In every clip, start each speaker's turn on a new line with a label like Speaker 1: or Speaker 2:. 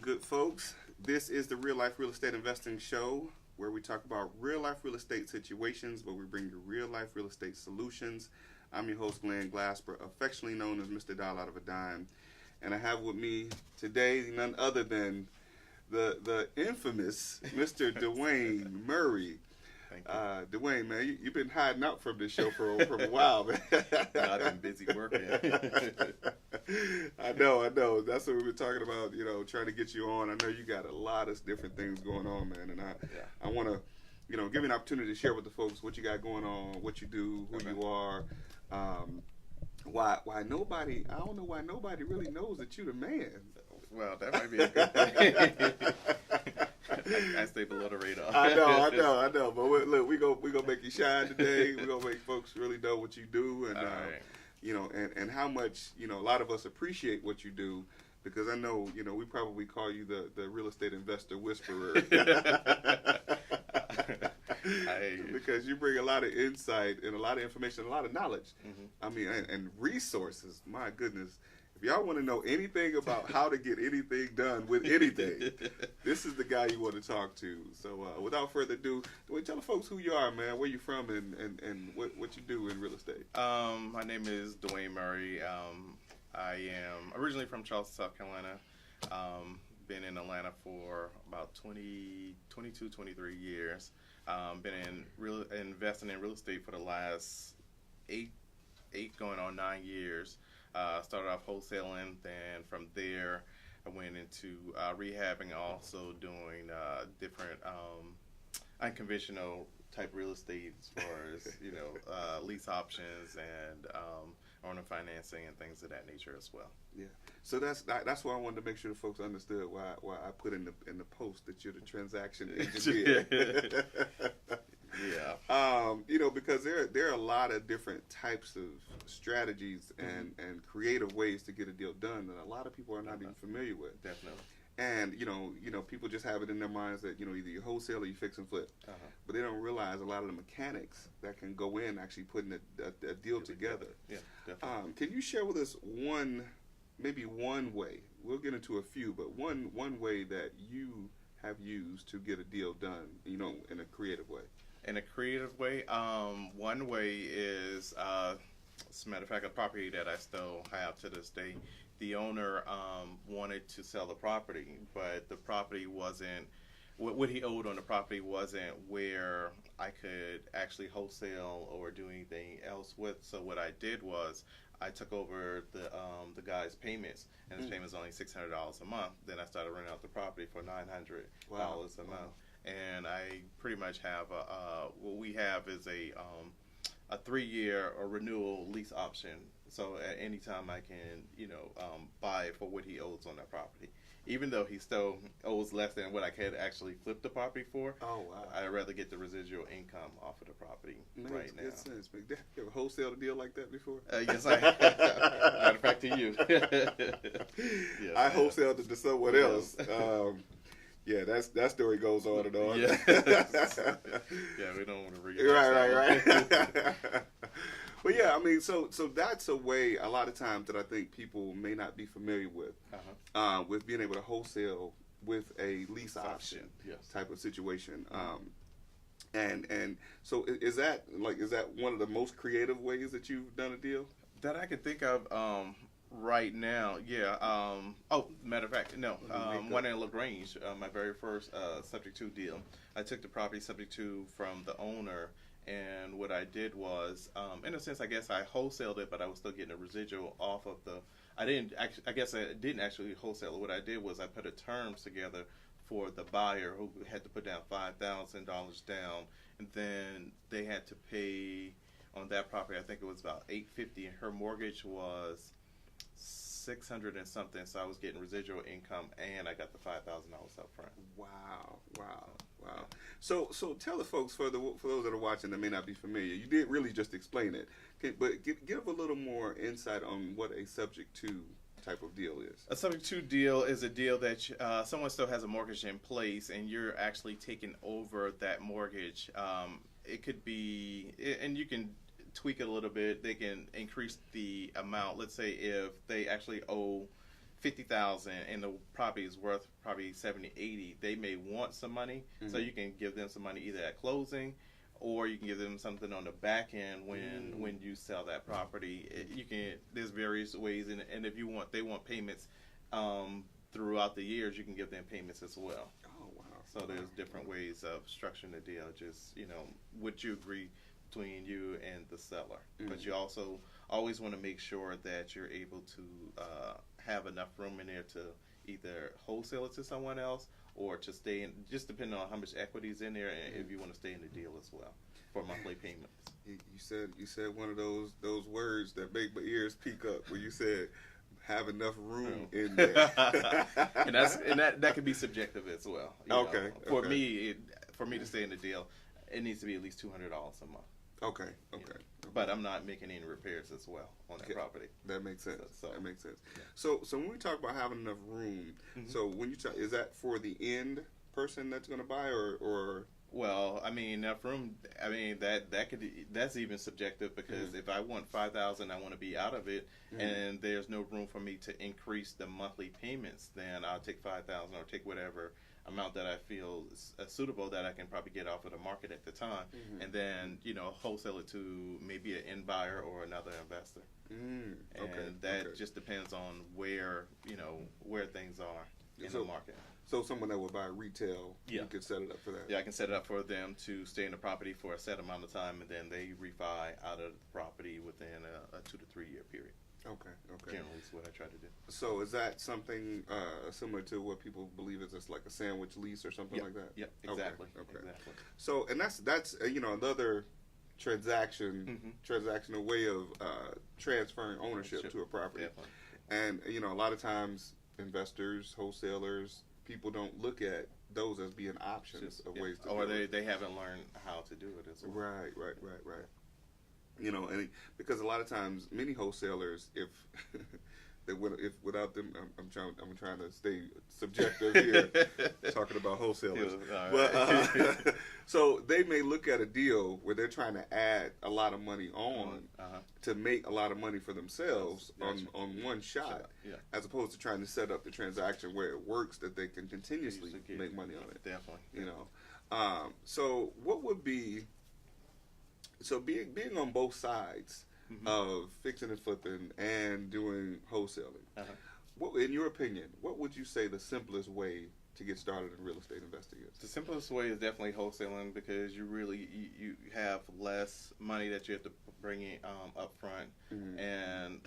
Speaker 1: good folks? This is the Real Life Real Estate Investing Show where we talk about real life real estate situations, but we bring you real life real estate solutions. I'm your host, Glenn Glasper, affectionately known as Mr. Dial Out of a Dime. And I have with me today none other than the infamous Mr. Dewayne Murray.
Speaker 2: Thank you.
Speaker 1: Dewayne, man, you've been hiding out from this show for a while, man.
Speaker 2: I've been busy working.
Speaker 1: I know. That's what we've been talking about, trying to get you on. I know you got a lot of different things going on, man, and I want to, give you an opportunity to share with the folks what you got going on, what you do, who you are. Why nobody, I don't know why nobody really knows that you're the man.
Speaker 2: Well, that might be a good thing. I stay below the radar.
Speaker 1: I know. But look, we gonna make you shine today. We're gonna make folks really know what you do, and
Speaker 2: right.
Speaker 1: and how much a lot of us appreciate what you do, because I know we probably call you the real estate investor whisperer. Because you bring a lot of insight and a lot of information, a lot of knowledge.
Speaker 2: Mm-hmm.
Speaker 1: I mean, and resources. My goodness. If y'all want to know anything about how to get anything done with anything, this is the guy you want to talk to. So without further ado, tell the folks who you are, man, where you from, and what you do in real estate.
Speaker 2: My name is Dewayne Murray. I am originally from Charleston, South Carolina. Been in Atlanta for about 22, 23 years. Been investing in real estate for the last eight going on 9 years. Started off wholesaling, then from there I went into rehabbing, also doing different unconventional type real estate as far as lease options and owner financing and things of that nature as well.
Speaker 1: Yeah, so that's why I wanted to make sure the folks understood why I put in the post that you're the transaction engineer.
Speaker 2: Yeah.
Speaker 1: Because there are a lot of different types of strategies and creative ways to get a deal done that a lot of people are not even familiar with.
Speaker 2: Definitely.
Speaker 1: And people just have it in their minds that either you wholesale or you fix and flip, but they don't realize a lot of the mechanics that can go in actually putting a deal together.
Speaker 2: Yeah, definitely.
Speaker 1: Can you share with us maybe one way? We'll get into a few, but one way that you have used to get a deal done, in a creative way.
Speaker 2: In a creative way, one way is, as a matter of fact, a property that I still have to this day. The owner wanted to sell the property, but the property wasn't, what he owed on the property wasn't where I could actually wholesale or do anything else with. So what I did was I took over the guy's payments, and his payment was only $600 a month. Then I started renting out the property for $900 a month. And I pretty much have what we have is a 3-year renewal lease option. So at any time I can, buy it for what he owes on that property. Even though he still owes less than what I could actually flip the property for.
Speaker 1: Oh, wow.
Speaker 2: I'd rather get the residual income off of the property right now.
Speaker 1: Makes sense. You ever wholesaled a deal like that before?
Speaker 2: Yes, I have. Matter of fact, to you. Yes,
Speaker 1: I wholesaled it to someone else. Yeah, that story goes on and on.
Speaker 2: Yeah, yeah, we don't want to read
Speaker 1: right. But yeah, I mean, so that's a way a lot of times that I think people may not be familiar with, with being able to wholesale with a lease option type of situation. And so is that one of the most creative ways that you've done a deal?
Speaker 2: That I could think of right now, yeah. Matter of fact, no. One in LaGrange, my very first subject to deal. I took the property subject to from the owner. And what I did was, in a sense, I guess I wholesaled it, but I was still getting a residual off of the. I didn't actually wholesale it. What I did was I put a terms together for the buyer who had to put down $5,000 down, and then they had to pay on that property. I think it was about $850, and her mortgage was $600 and something. So I was getting residual income, and I got the $5,000 up front.
Speaker 1: Wow. So tell the folks, for those that are watching that may not be familiar, you did really just explain it, but give a little more insight on what a subject to type of deal is.
Speaker 2: A subject to deal is a deal that someone still has a mortgage in place, and you're actually taking over that mortgage. It could be, and you can tweak it a little bit. They can increase the amount. Let's say if they actually owe $50,000 and the property is worth probably 70, 80, they may want some money. So you can give them some money either at closing, or you can give them something on the back end when you sell that property. You can, there's various ways, and if they want payments throughout the years, you can give them payments as well.
Speaker 1: Oh, wow.
Speaker 2: So there's different ways of structuring the deal. Just, what you agree between you and the seller. But you also always want to make sure that you're able to have enough room in there to either wholesale it to someone else or to stay in, just depending on how much equity is in there, and if you want to stay in the deal as well for monthly payments.
Speaker 1: You said one of those words that make my ears peak up when you said have enough room in there.
Speaker 2: and that can be subjective as well.
Speaker 1: Okay.
Speaker 2: For me to stay in the deal, it needs to be at least $200 a month.
Speaker 1: Okay.
Speaker 2: But I'm not making any repairs as well on that property.
Speaker 1: That makes sense. That makes sense.
Speaker 2: Yeah.
Speaker 1: So when we talk about having enough room, so when you talk, is that for the end person that's going to buy, or?
Speaker 2: Well, I mean, enough room. I mean, that's even subjective, because if I want $5,000, I want to be out of it, and there's no room for me to increase the monthly payments, then I'll take $5,000 or take whatever amount that I feel is suitable that I can probably get off of the market at the time, and then wholesale it to maybe an end buyer or another investor. And that just depends on where things are in the market.
Speaker 1: So someone that would buy retail, you could set it up for that.
Speaker 2: Yeah, I can set it up for them to stay in the property for a set amount of time, and then they refi out of the property within a 2 to 3 year period.
Speaker 1: Okay.
Speaker 2: Generally is what I try to do.
Speaker 1: So is that something similar to what people believe is just like a sandwich lease or something like that?
Speaker 2: Yep, exactly.
Speaker 1: Okay.
Speaker 2: Exactly.
Speaker 1: So, and that's another transactional way of transferring ownership to a property.
Speaker 2: Definitely.
Speaker 1: And a lot of times investors, wholesalers, people don't look at those as being options of ways to
Speaker 2: or
Speaker 1: do it.
Speaker 2: they haven't learned how to do it as well.
Speaker 1: Right. And because a lot of times many wholesalers, if without them, I'm trying to stay subjective here, talking about wholesalers. But so they may look at a deal where they're trying to add a lot of money on to make a lot of money for themselves on one shot, as opposed to trying to set up the transaction where it works, that they can continuously make money on it.
Speaker 2: Definitely.
Speaker 1: So what would be being on both sides of fixing and flipping and doing wholesaling? What, in your opinion, what would you say the simplest way to get started in real estate investing is?
Speaker 2: The simplest way is definitely wholesaling, because you have less money that you have to bring in up front, and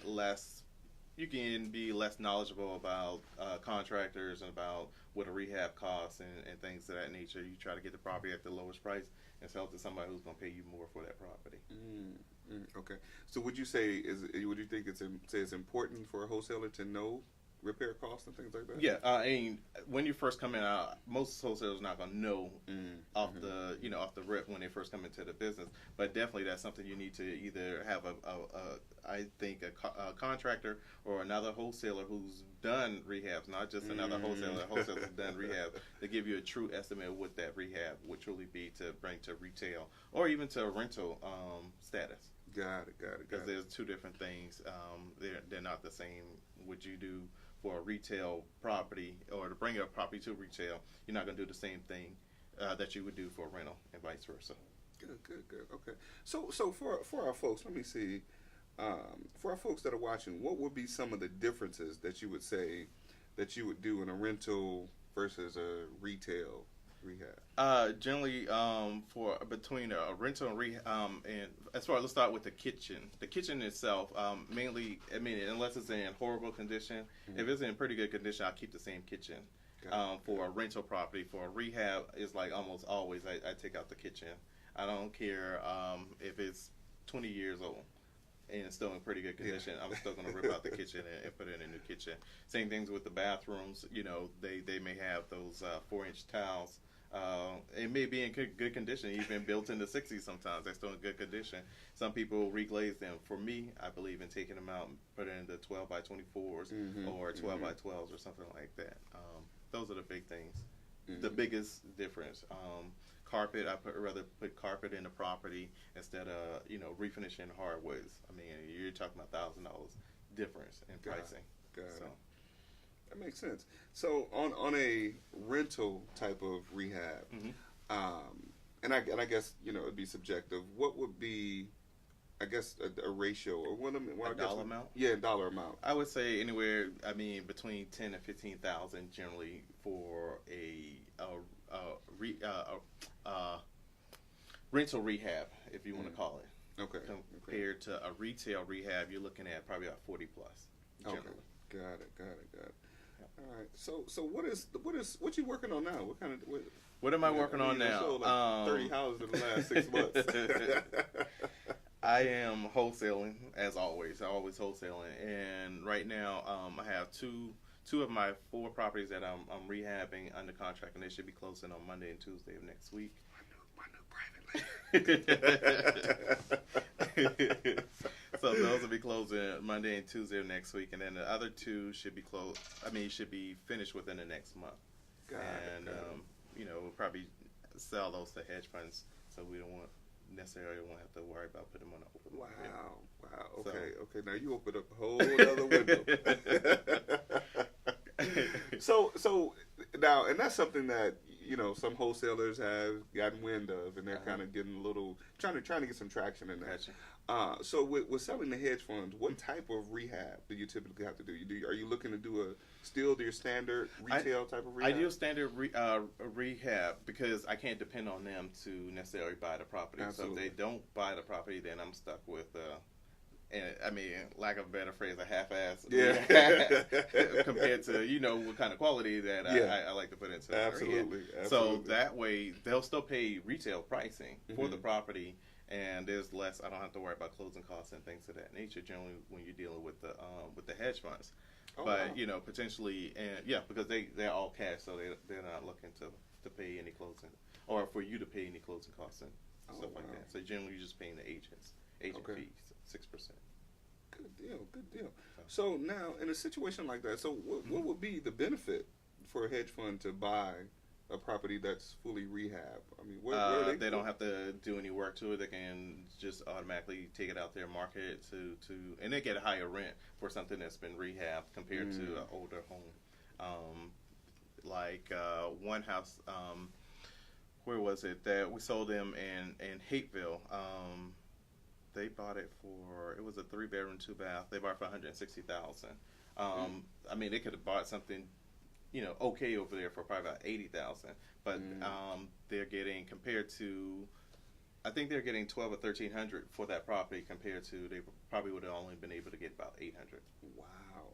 Speaker 2: you can be less knowledgeable about contractors and about what a rehab costs and things of that nature. You try to get the property at the lowest price and sell it to somebody who's going to pay you more for that property.
Speaker 1: Okay. So would you think it's important for a wholesaler to know repair costs and things like that?
Speaker 2: Yeah, I mean, when you first come in, most wholesalers are not going to know off the rip when they first come into the business. But definitely, that's something you need to either have a contractor or another wholesaler who's done rehabs, not just another wholesaler who's done rehab, to give you a true estimate of what that rehab would truly be to bring to retail or even to a rental status.
Speaker 1: Got it.
Speaker 2: Because there's two different things. They're not the same. What you do for a retail property, or to bring a property to retail, you're not going to do the same thing that you would do for a rental, and vice versa.
Speaker 1: Good. Okay. So for our folks, let me see. For our folks that are watching, what would be some of the differences that you would say that you would do in a rental versus a retail rehab?
Speaker 2: Generally, for between a rental and rehab, and as far as, let's start with the kitchen. The kitchen itself, mainly, I mean, unless it's in horrible condition, if it's in pretty good condition, I'll keep the same kitchen. For a rental property. For a rehab, it's like almost always I take out the kitchen. I don't care if it's 20 years old and it's still in pretty good condition. I'm still going to rip out the kitchen and put in a new kitchen. Same things with the bathrooms. They may have those 4-inch towels. It may be in good condition, even built in the 60s sometimes. They're still in good condition. Some people reglaze them. For me, I believe in taking them out and putting in the 12 by 24s or 12 by 12s or something like that. Those are the big things. The biggest difference. Carpet, rather put carpet in the property instead of refinishing hardwoods. I mean, you're talking about $1,000 difference in pricing.
Speaker 1: Got it. That makes sense. So on a rental type of rehab, and I guess it'd be subjective. What would be, I guess, a ratio or what?
Speaker 2: A dollar amount?
Speaker 1: Yeah, dollar amount.
Speaker 2: I would say anywhere. I mean, between 10 and 15,000 generally for a rental rehab, if you want to call it.
Speaker 1: Okay.
Speaker 2: Compared to a retail rehab, you're looking at probably about 40 plus. Generally.
Speaker 1: Okay. Got it. Yep. All right. So what you working on now? What
Speaker 2: am I working on now?
Speaker 1: Sold like 30 houses in the last 6 months.
Speaker 2: I am wholesaling as always. I always wholesaling, and right now I have two of my 4 properties that I'm rehabbing under contract, and they should be closing on Monday and Tuesday of next week. My new private label. So those will be closing Monday and Tuesday of next week, and then the other 2 should be closed. Should be finished within the next month. Got it. We'll probably sell those to hedge funds, so we don't necessarily won't have to worry about putting them on the open market.
Speaker 1: Wow. Okay. Now you opened up a whole other window. So now, and that's something that some wholesalers have gotten wind of, and they're kind of getting a little trying to get some traction in that.
Speaker 2: Gotcha.
Speaker 1: So with selling the hedge funds, what type of rehab do you typically have to do? Are you looking to do your standard retail type of rehab?
Speaker 2: I do standard rehab because I can't depend on them to necessarily buy the property.
Speaker 1: Absolutely.
Speaker 2: So if they don't buy the property, then I'm stuck with lack of a better phrase, a half-ass compared to what kind of quality that I like to put into it.
Speaker 1: Absolutely.
Speaker 2: So that way they'll still pay retail pricing for the property, and there's less. I don't have to worry about closing costs and things of that nature. Generally, when you're dealing with the hedge funds, potentially, and because they're all cash, so they're not looking to pay any closing or for you to pay any closing costs and stuff like that. So generally, you're just paying the agent fees, 6%.
Speaker 1: Good deal. So now, in a situation like that, so what would be the benefit for a hedge fund to buy a property that's fully rehab? I mean, where
Speaker 2: they don't have to do any work to it. They can just automatically take it out there, market it and they get a higher rent for something that's been rehabbed compared to an older home. One house, where was it that we sold them in Hateville? They bought it it was a 3-bedroom, 2-bath. They bought it for $160,000. They could have bought something, okay over there for probably about $80,000. But they're getting I think they're getting $1,200 or $1,300 for that property compared to they probably would have only been able to get about $800.
Speaker 1: Wow.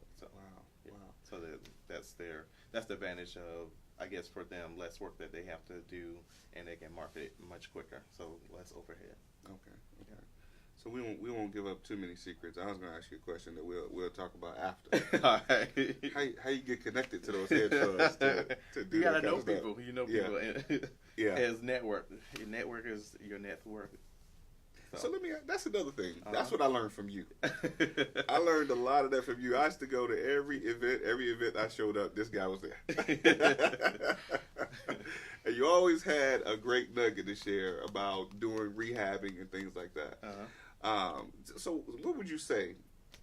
Speaker 2: So that's the advantage of, I guess, for them, less work that they have to do, and they can market it much quicker, so less overhead.
Speaker 1: Okay. So we won't give up too many secrets. I was going to ask you a question that we'll talk about after.
Speaker 2: All right.
Speaker 1: How you get connected to those hedge funds to do
Speaker 2: you gotta
Speaker 1: that
Speaker 2: know
Speaker 1: kind of
Speaker 2: people.
Speaker 1: stuff?
Speaker 2: You know people.
Speaker 1: Yeah.
Speaker 2: As network. Your network is your net worth.
Speaker 1: So that's another thing. That's what I learned from you. I learned a lot of that from you. I used to go to every event I showed up, this guy was there. And you always had a great nugget to share about doing rehabbing and things like that. So what would you say,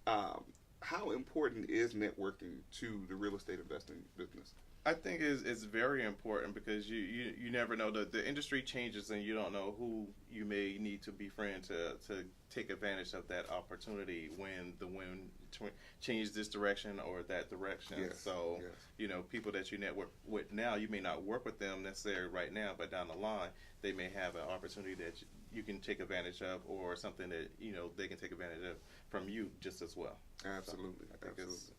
Speaker 1: how important is networking to the real estate investing business?
Speaker 2: I think it's very important because you never know. The industry changes and you don't know who you may need to befriend to take advantage of that opportunity when the wind changes this direction or that direction.
Speaker 1: Yes,
Speaker 2: so, people that you network with now, you may not work with them necessarily right now, but down the line, they may have an opportunity that you can take advantage of or something that, they can take advantage of from you just as well.
Speaker 1: Absolutely.
Speaker 2: So I think it's,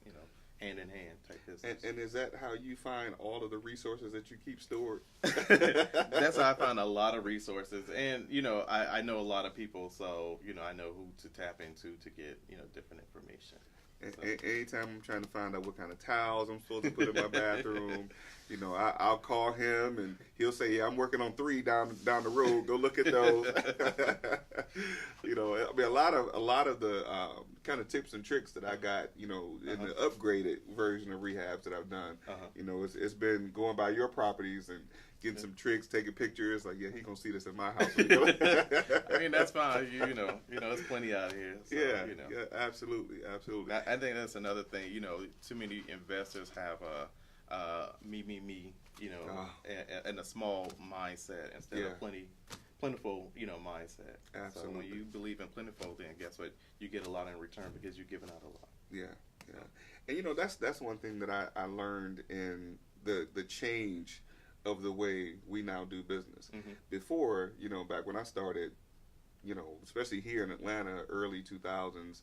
Speaker 2: hand in hand type business.
Speaker 1: And is that how you find all of the resources that you keep stored?
Speaker 2: That's how I find a lot of resources, and I know a lot of people, so I know who to tap into to get different information.
Speaker 1: So. Anytime I'm trying to find out what kind of towels I'm supposed to put in my bathroom, You know, I'll call him and he'll say, "Yeah, I'm working on 3 down the road. Go look at those." You know, I mean, a lot of the kind of tips and tricks that I got, you know, in the upgraded version of rehabs that I've done. You know, it's been going by your properties and getting some tricks, taking pictures. Like, yeah, he gonna see this in my house.
Speaker 2: I mean, that's fine. You know, there's plenty out here. So,
Speaker 1: yeah,
Speaker 2: you know.
Speaker 1: yeah, absolutely.
Speaker 2: I think that's another thing. You know, too many investors have me, you know, and a small mindset instead of plentiful, you know, mindset.
Speaker 1: Absolutely.
Speaker 2: So when you believe in plentiful, then guess what? You get a lot in return because you're giving out a lot.
Speaker 1: Yeah. And you know, that's one thing that I learned in the change of the way we now do business. Before, you know, back when I started, you know, especially here in Atlanta, early 2000s,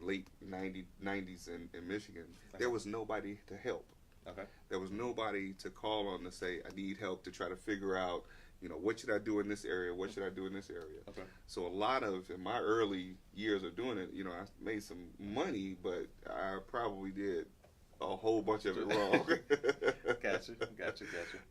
Speaker 1: late 90s in Michigan, there was nobody to help. There was nobody to call on to say, I need help to try to figure out, you know, what should I do in this area? What should I do in this area? So a lot of, in my early years of doing it, you know, I made some money, but I probably did a whole bunch of it wrong.
Speaker 2: Gotcha.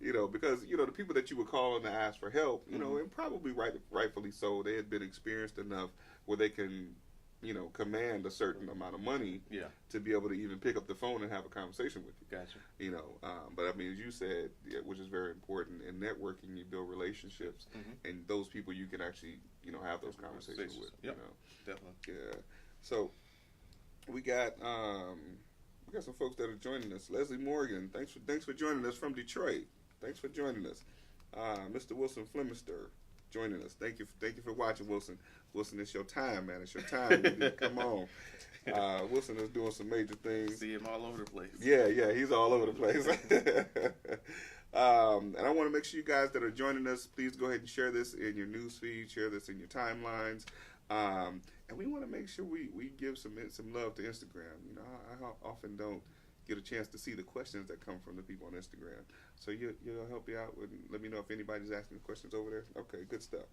Speaker 1: You know, because, you know, the people that you would call on to ask for help, you know, and probably rightfully so, they had been experienced enough where they can, you know, command a certain amount of money to be able to even pick up the phone and have a conversation with you. You know, but I mean, as you said, which is very important, in networking, you build relationships, and those people you can actually, you know, have those conversations with. You know,
Speaker 2: definitely.
Speaker 1: Yeah. So we got some folks that are joining us. Leslie Morgan, thanks for joining us from Detroit. Thanks for joining us. Mr. Wilson Flemister joining us. Thank you for watching, Wilson. Wilson, it's your time, man. It's your time. You need to come on. Wilson is doing some major things.
Speaker 2: See him all over the place.
Speaker 1: Yeah, he's all over the place. And I want to make sure you guys that are joining us, please go ahead and share this in your news feed, share this in your timelines. And we want to make sure we give some love to Instagram. You know, I often don't get a chance to see the questions that come from the people on Instagram. So you'll help me out with, let me know if anybody's asking questions over there. Okay, good stuff.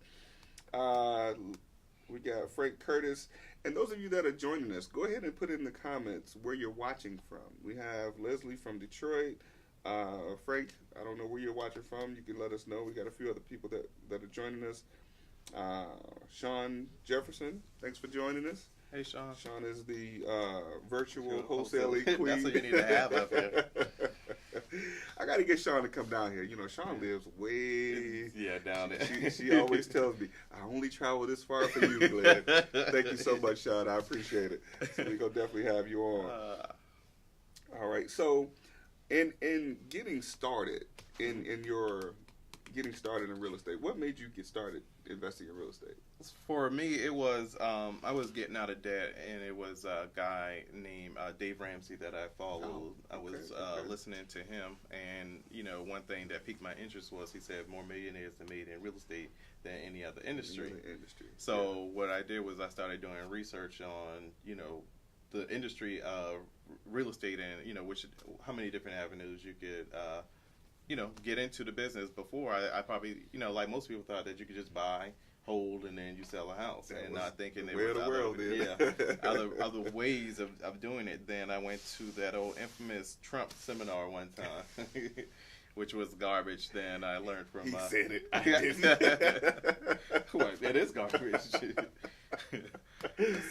Speaker 1: We got Frank Curtis. And those of you that are joining us, go ahead and put in the comments where you're watching from. We have Leslie from Detroit. Frank, I don't know where you're watching from. You can let us know. We got a few other people that are joining us. Sean Jefferson, thanks for joining us.
Speaker 2: Hey, Sean.
Speaker 1: Sean is the virtual wholesaling queen.
Speaker 2: That's what you need to have up here.
Speaker 1: I got to get Sean to come down here. You know, Sean lives way
Speaker 2: down there.
Speaker 1: She always tells me, I only travel this far for you, Glenn. Thank you so much, Sean. I appreciate it. So we're going to definitely have you on. All right. So in getting started, in your getting started in real estate, what made you get started investing in real estate?
Speaker 2: For me, it was I was getting out of debt, and it was a guy named Dave Ramsey that I followed. I was listening to him, and you know, one thing that piqued my interest was he said more millionaires are made in real estate than any other industry. So what I did was I started doing research on, you know, the industry of real estate, and you know, how many different avenues you could you know, get into the business. Before I probably, you know, like most people thought that you could just buy, hold, and then you sell a house, and not thinking there was other ways of doing it. Then I went to that old infamous Trump seminar one time, which was garbage. Then I learned from.
Speaker 1: He said it. I
Speaker 2: didn't. Well, it is garbage.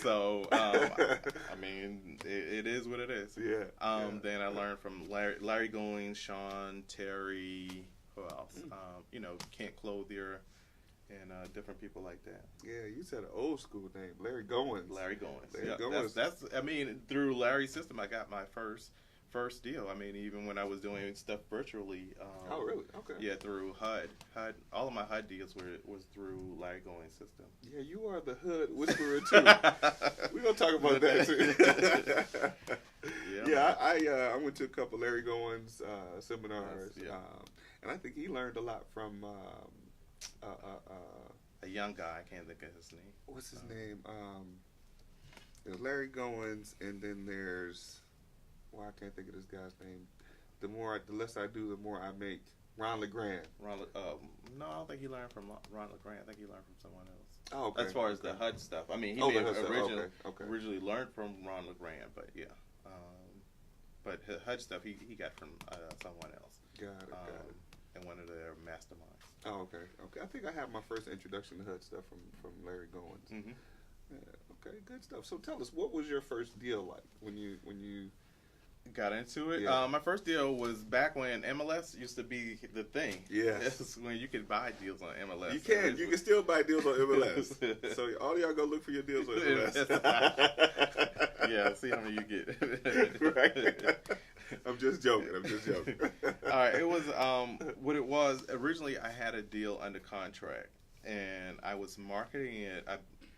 Speaker 2: So, I mean, it is what it is. Then I learned from Larry Goins, Sean, Terry, who else? You know, Kent Clothier, and different people like that.
Speaker 1: Yeah, you said an old school name, Larry Goins.
Speaker 2: Larry Goins. That's I mean, through Larry's system, I got my first deal. I mean, even when I was doing stuff virtually.
Speaker 1: Oh, really? Okay.
Speaker 2: Yeah, through HUD. All of my HUD deals was through Larry Goins' system.
Speaker 1: Yeah, you are the HUD whisperer too. We're gonna talk about that too. I went to a couple Larry Goins seminars, and I think he learned a lot from
Speaker 2: a young guy. I can't think of his name.
Speaker 1: What's his name? There's Larry Goins, and then there's. Well, I can't think of this guy's name. The less I do, the more I make. Ron LeGrand.
Speaker 2: No, I don't think he learned from Ron LeGrand. I think he learned from someone else.
Speaker 1: Oh, okay.
Speaker 2: As far as the HUD stuff, I mean, he originally learned from Ron LeGrand, but yeah. But HUD stuff he got from someone else. masterminds.
Speaker 1: Oh, okay. Okay. I think I have my first introduction to HUD stuff from Larry Goins.
Speaker 2: Mm-hmm.
Speaker 1: Yeah, okay, good stuff. So tell us, what was your first deal like when you
Speaker 2: got into it?
Speaker 1: Yeah.
Speaker 2: My first deal was back when MLS used to be the thing.
Speaker 1: Yes.
Speaker 2: It's when you could buy deals on MLS.
Speaker 1: You can still buy deals on MLS. So all y'all go look for your deals on MLS.
Speaker 2: Yeah, see how many you get.
Speaker 1: Right. I'm just joking.
Speaker 2: All right, it was what it was originally. I had a deal under contract, and I was marketing it.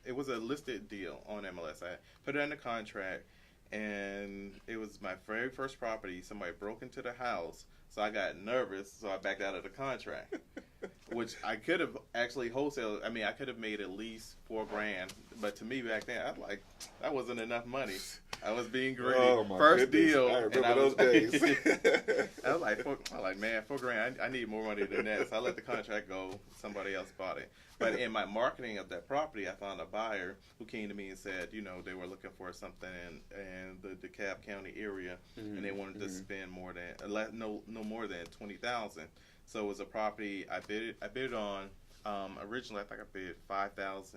Speaker 2: It was a listed deal on MLS. I put it under contract, and it was my very first property. Somebody broke into the house, so I got nervous, so I backed out of the contract, which I could have actually wholesaled. I mean, I could have made at least $4,000, but to me back then, that wasn't enough money. I was being greedy.
Speaker 1: Oh, my
Speaker 2: first
Speaker 1: goodness.
Speaker 2: deal,
Speaker 1: I remember those days.
Speaker 2: I was like, man, $4,000. I need more money than that. So I let the contract go. Somebody else bought it. But in my marketing of that property, I found a buyer who came to me and said, they were looking for something in the DeKalb County area, and they wanted to spend more than no more than $20,000. So it was a property I bid on. Originally, I think I bid $5,000,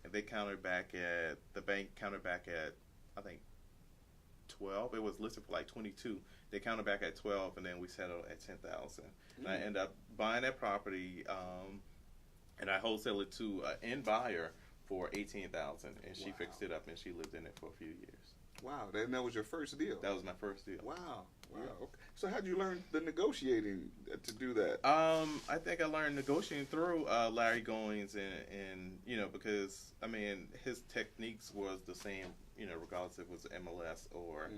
Speaker 2: and they countered back at the bank I think 12. It was listed for like 22. They counted back at 12, and then we settled at 10,000. And I ended up buying that property. And I wholesaled it to an end buyer for $18,000, and she fixed it up, and she lived in it for a few years.
Speaker 1: Wow, and that was your first deal.
Speaker 2: That was my first deal.
Speaker 1: Wow.
Speaker 2: Yeah.
Speaker 1: Okay. So how'd you learn the negotiating to do that?
Speaker 2: I think I learned negotiating through Larry Goins, and because I mean his techniques was the same, regardless if it was MLS or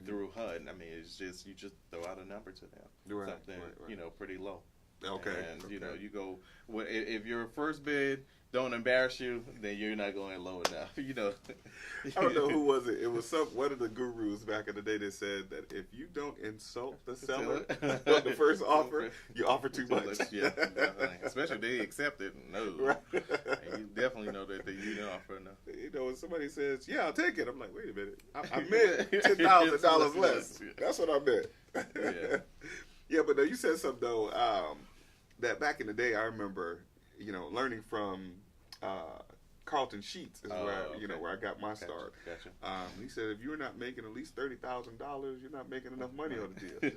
Speaker 2: through HUD. I mean, it's just you just throw out a number to them, something pretty low.
Speaker 1: Okay.
Speaker 2: And you go if your first bid don't embarrass you, then you're not going low enough.
Speaker 1: I don't know who was it. It was one of the gurus back in the day that said that if you don't insult the seller on the first offer, you offer too much.
Speaker 2: Yeah, definitely. Especially if they accept it. No,
Speaker 1: right.
Speaker 2: And you definitely know that you didn't offer enough.
Speaker 1: When somebody says, "Yeah, I'll take it," I'm like, "Wait a minute, I meant $10,000 less. That's what I meant."
Speaker 2: Yeah.
Speaker 1: Yeah, but you said something though. That back in the day, I remember, learning from Carlton Sheets is where I got my start.
Speaker 2: Gotcha.
Speaker 1: He said if you're not making at least $30,000, you're not making enough money on the deal.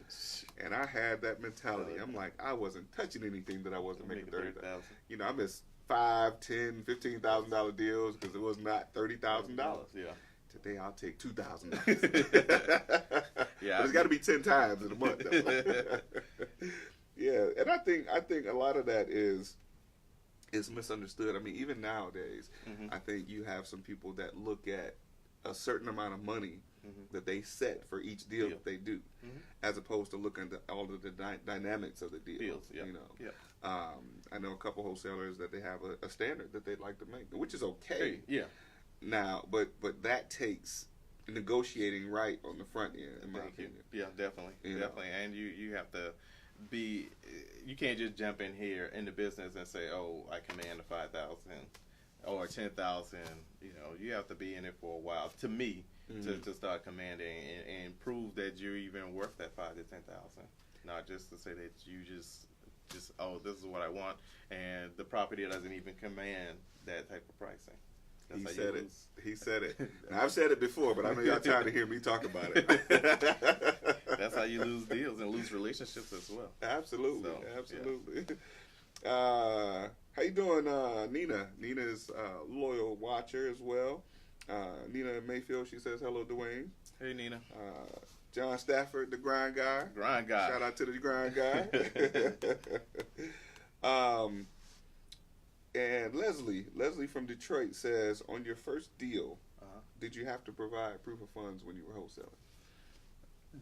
Speaker 1: And I had that mentality. I'm like, I wasn't touching anything that I wasn't making $30,000. I missed $5,000, $10,000, $15,000 deals because it was not $30,000.
Speaker 2: Yeah.
Speaker 1: Today I'll take $2,000.
Speaker 2: Yeah,
Speaker 1: but it's got to be 10 times in a month. Yeah, and I think a lot of that is misunderstood. I mean, even nowadays, I think you have some people that look at a certain amount of money that they set for each deal that they do, as opposed to looking at all of the dynamics of the deal. I know a couple wholesalers that they have a standard that they'd like to make, which is okay.
Speaker 2: Yeah.
Speaker 1: Now, but that takes negotiating right on the front end, in my opinion.
Speaker 2: Yeah, definitely. And you have to you can't just jump in here in the business and say, oh, I command a $5,000 or $10,000. You have to be in it for a while, to me, to start commanding and prove that you're even worth that $5,000 to $10,000. Not just to say that you just oh, this is what I want, and the property doesn't even command that type of pricing.
Speaker 1: He said it. Now, I've said it before, but I know y'all tired of hearing me talk about it.
Speaker 2: That's how you lose deals and lose relationships as well.
Speaker 1: Absolutely. How you doing, Nina? Nina's a loyal watcher as well. Nina Mayfield, she says, hello, Dewayne.
Speaker 2: Hey, Nina.
Speaker 1: John Stafford, the grind guy.
Speaker 2: Grind guy.
Speaker 1: Shout out to the grind guy. And Leslie from Detroit says, on your first deal, did you have to provide proof of funds when you were wholesaling?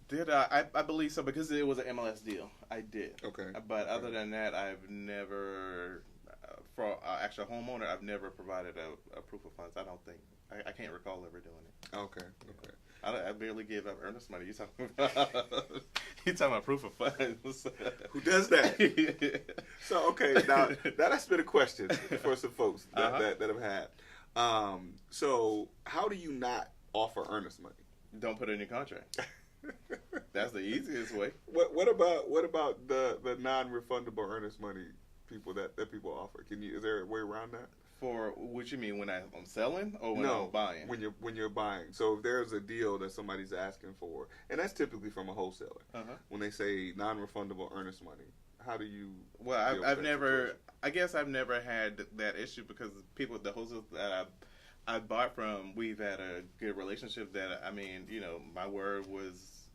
Speaker 2: Did I believe so, because it was an MLS deal. I did.
Speaker 1: Okay.
Speaker 2: But other than that, I've never, for an actual homeowner, I've never provided a proof of funds. I don't think. I can't recall ever doing it.
Speaker 1: Okay.
Speaker 2: I barely gave up earnest money. You talking about proof of funds?
Speaker 1: Who does that? So now that's been a question for some folks that have had. So how do you not offer earnest money?
Speaker 2: Don't put it in your contract. That's the easiest way.
Speaker 1: What about the non-refundable earnest money people that people offer? Is there a way around that?
Speaker 2: For what you mean when I'm selling or when
Speaker 1: No,
Speaker 2: I'm buying?
Speaker 1: when you're buying. So if there's a deal that somebody's asking for, and that's typically from a wholesaler, when they say non-refundable earnest money, how do you?
Speaker 2: Well, I've never. I guess I've never had that issue because the wholesalers that I bought from, we've had a good relationship. That I mean, my word was,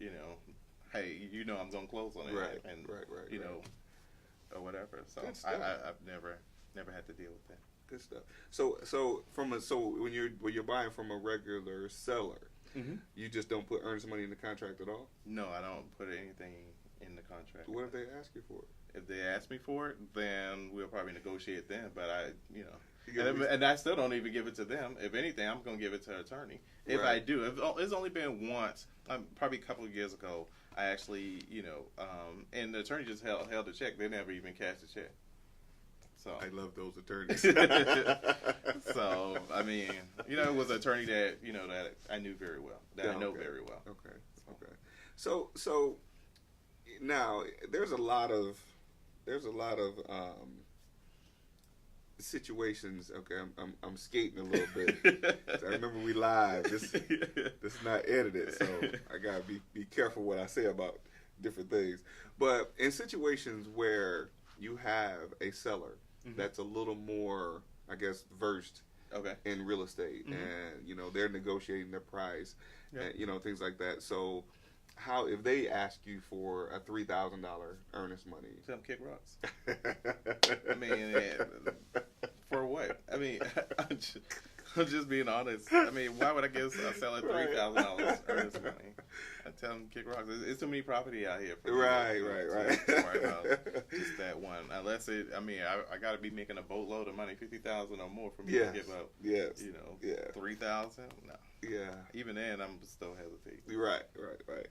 Speaker 2: hey, I'm gonna close on it,
Speaker 1: right,
Speaker 2: and
Speaker 1: right,
Speaker 2: you know, or whatever. So I've never had to deal with that.
Speaker 1: Good stuff. So when you're buying from a regular seller, you just don't put earnest money in the contract at all?
Speaker 2: No, I don't put anything in the contract.
Speaker 1: What if they ask you for it?
Speaker 2: If they ask me for it, then we'll probably negotiate then. But and I still don't even give it to them. If anything, I'm going to give it to an attorney. If I do, it's only been once, probably a couple of years ago, I actually, and the attorney just held the check. They never even cashed the check. So
Speaker 1: I love those attorneys.
Speaker 2: So I mean, it was an attorney that that I knew very well, I know very well.
Speaker 1: Okay. So now there's a lot of situations. Okay, I'm skating a little bit. I remember we live. This is not edited, so I gotta be careful what I say about different things. But in situations where you have a seller that's a little more, I guess, versed in real estate, and they're negotiating their price, and things like that. So, how if they ask you for a $3,000 earnest money?
Speaker 2: Tell them kick rocks. I mean, for what? I mean, I'm just being honest. I mean, why would I give a seller $3,000 earnest money? I tell them kick rocks. It's too many property out here. For
Speaker 1: Right.
Speaker 2: Just that one. Unless I got to be making a boatload of money, $50,000 or more for me to give up.
Speaker 1: Yes.
Speaker 2: $3,000. No.
Speaker 1: Yeah.
Speaker 2: Even then, I'm still hesitating.
Speaker 1: Right.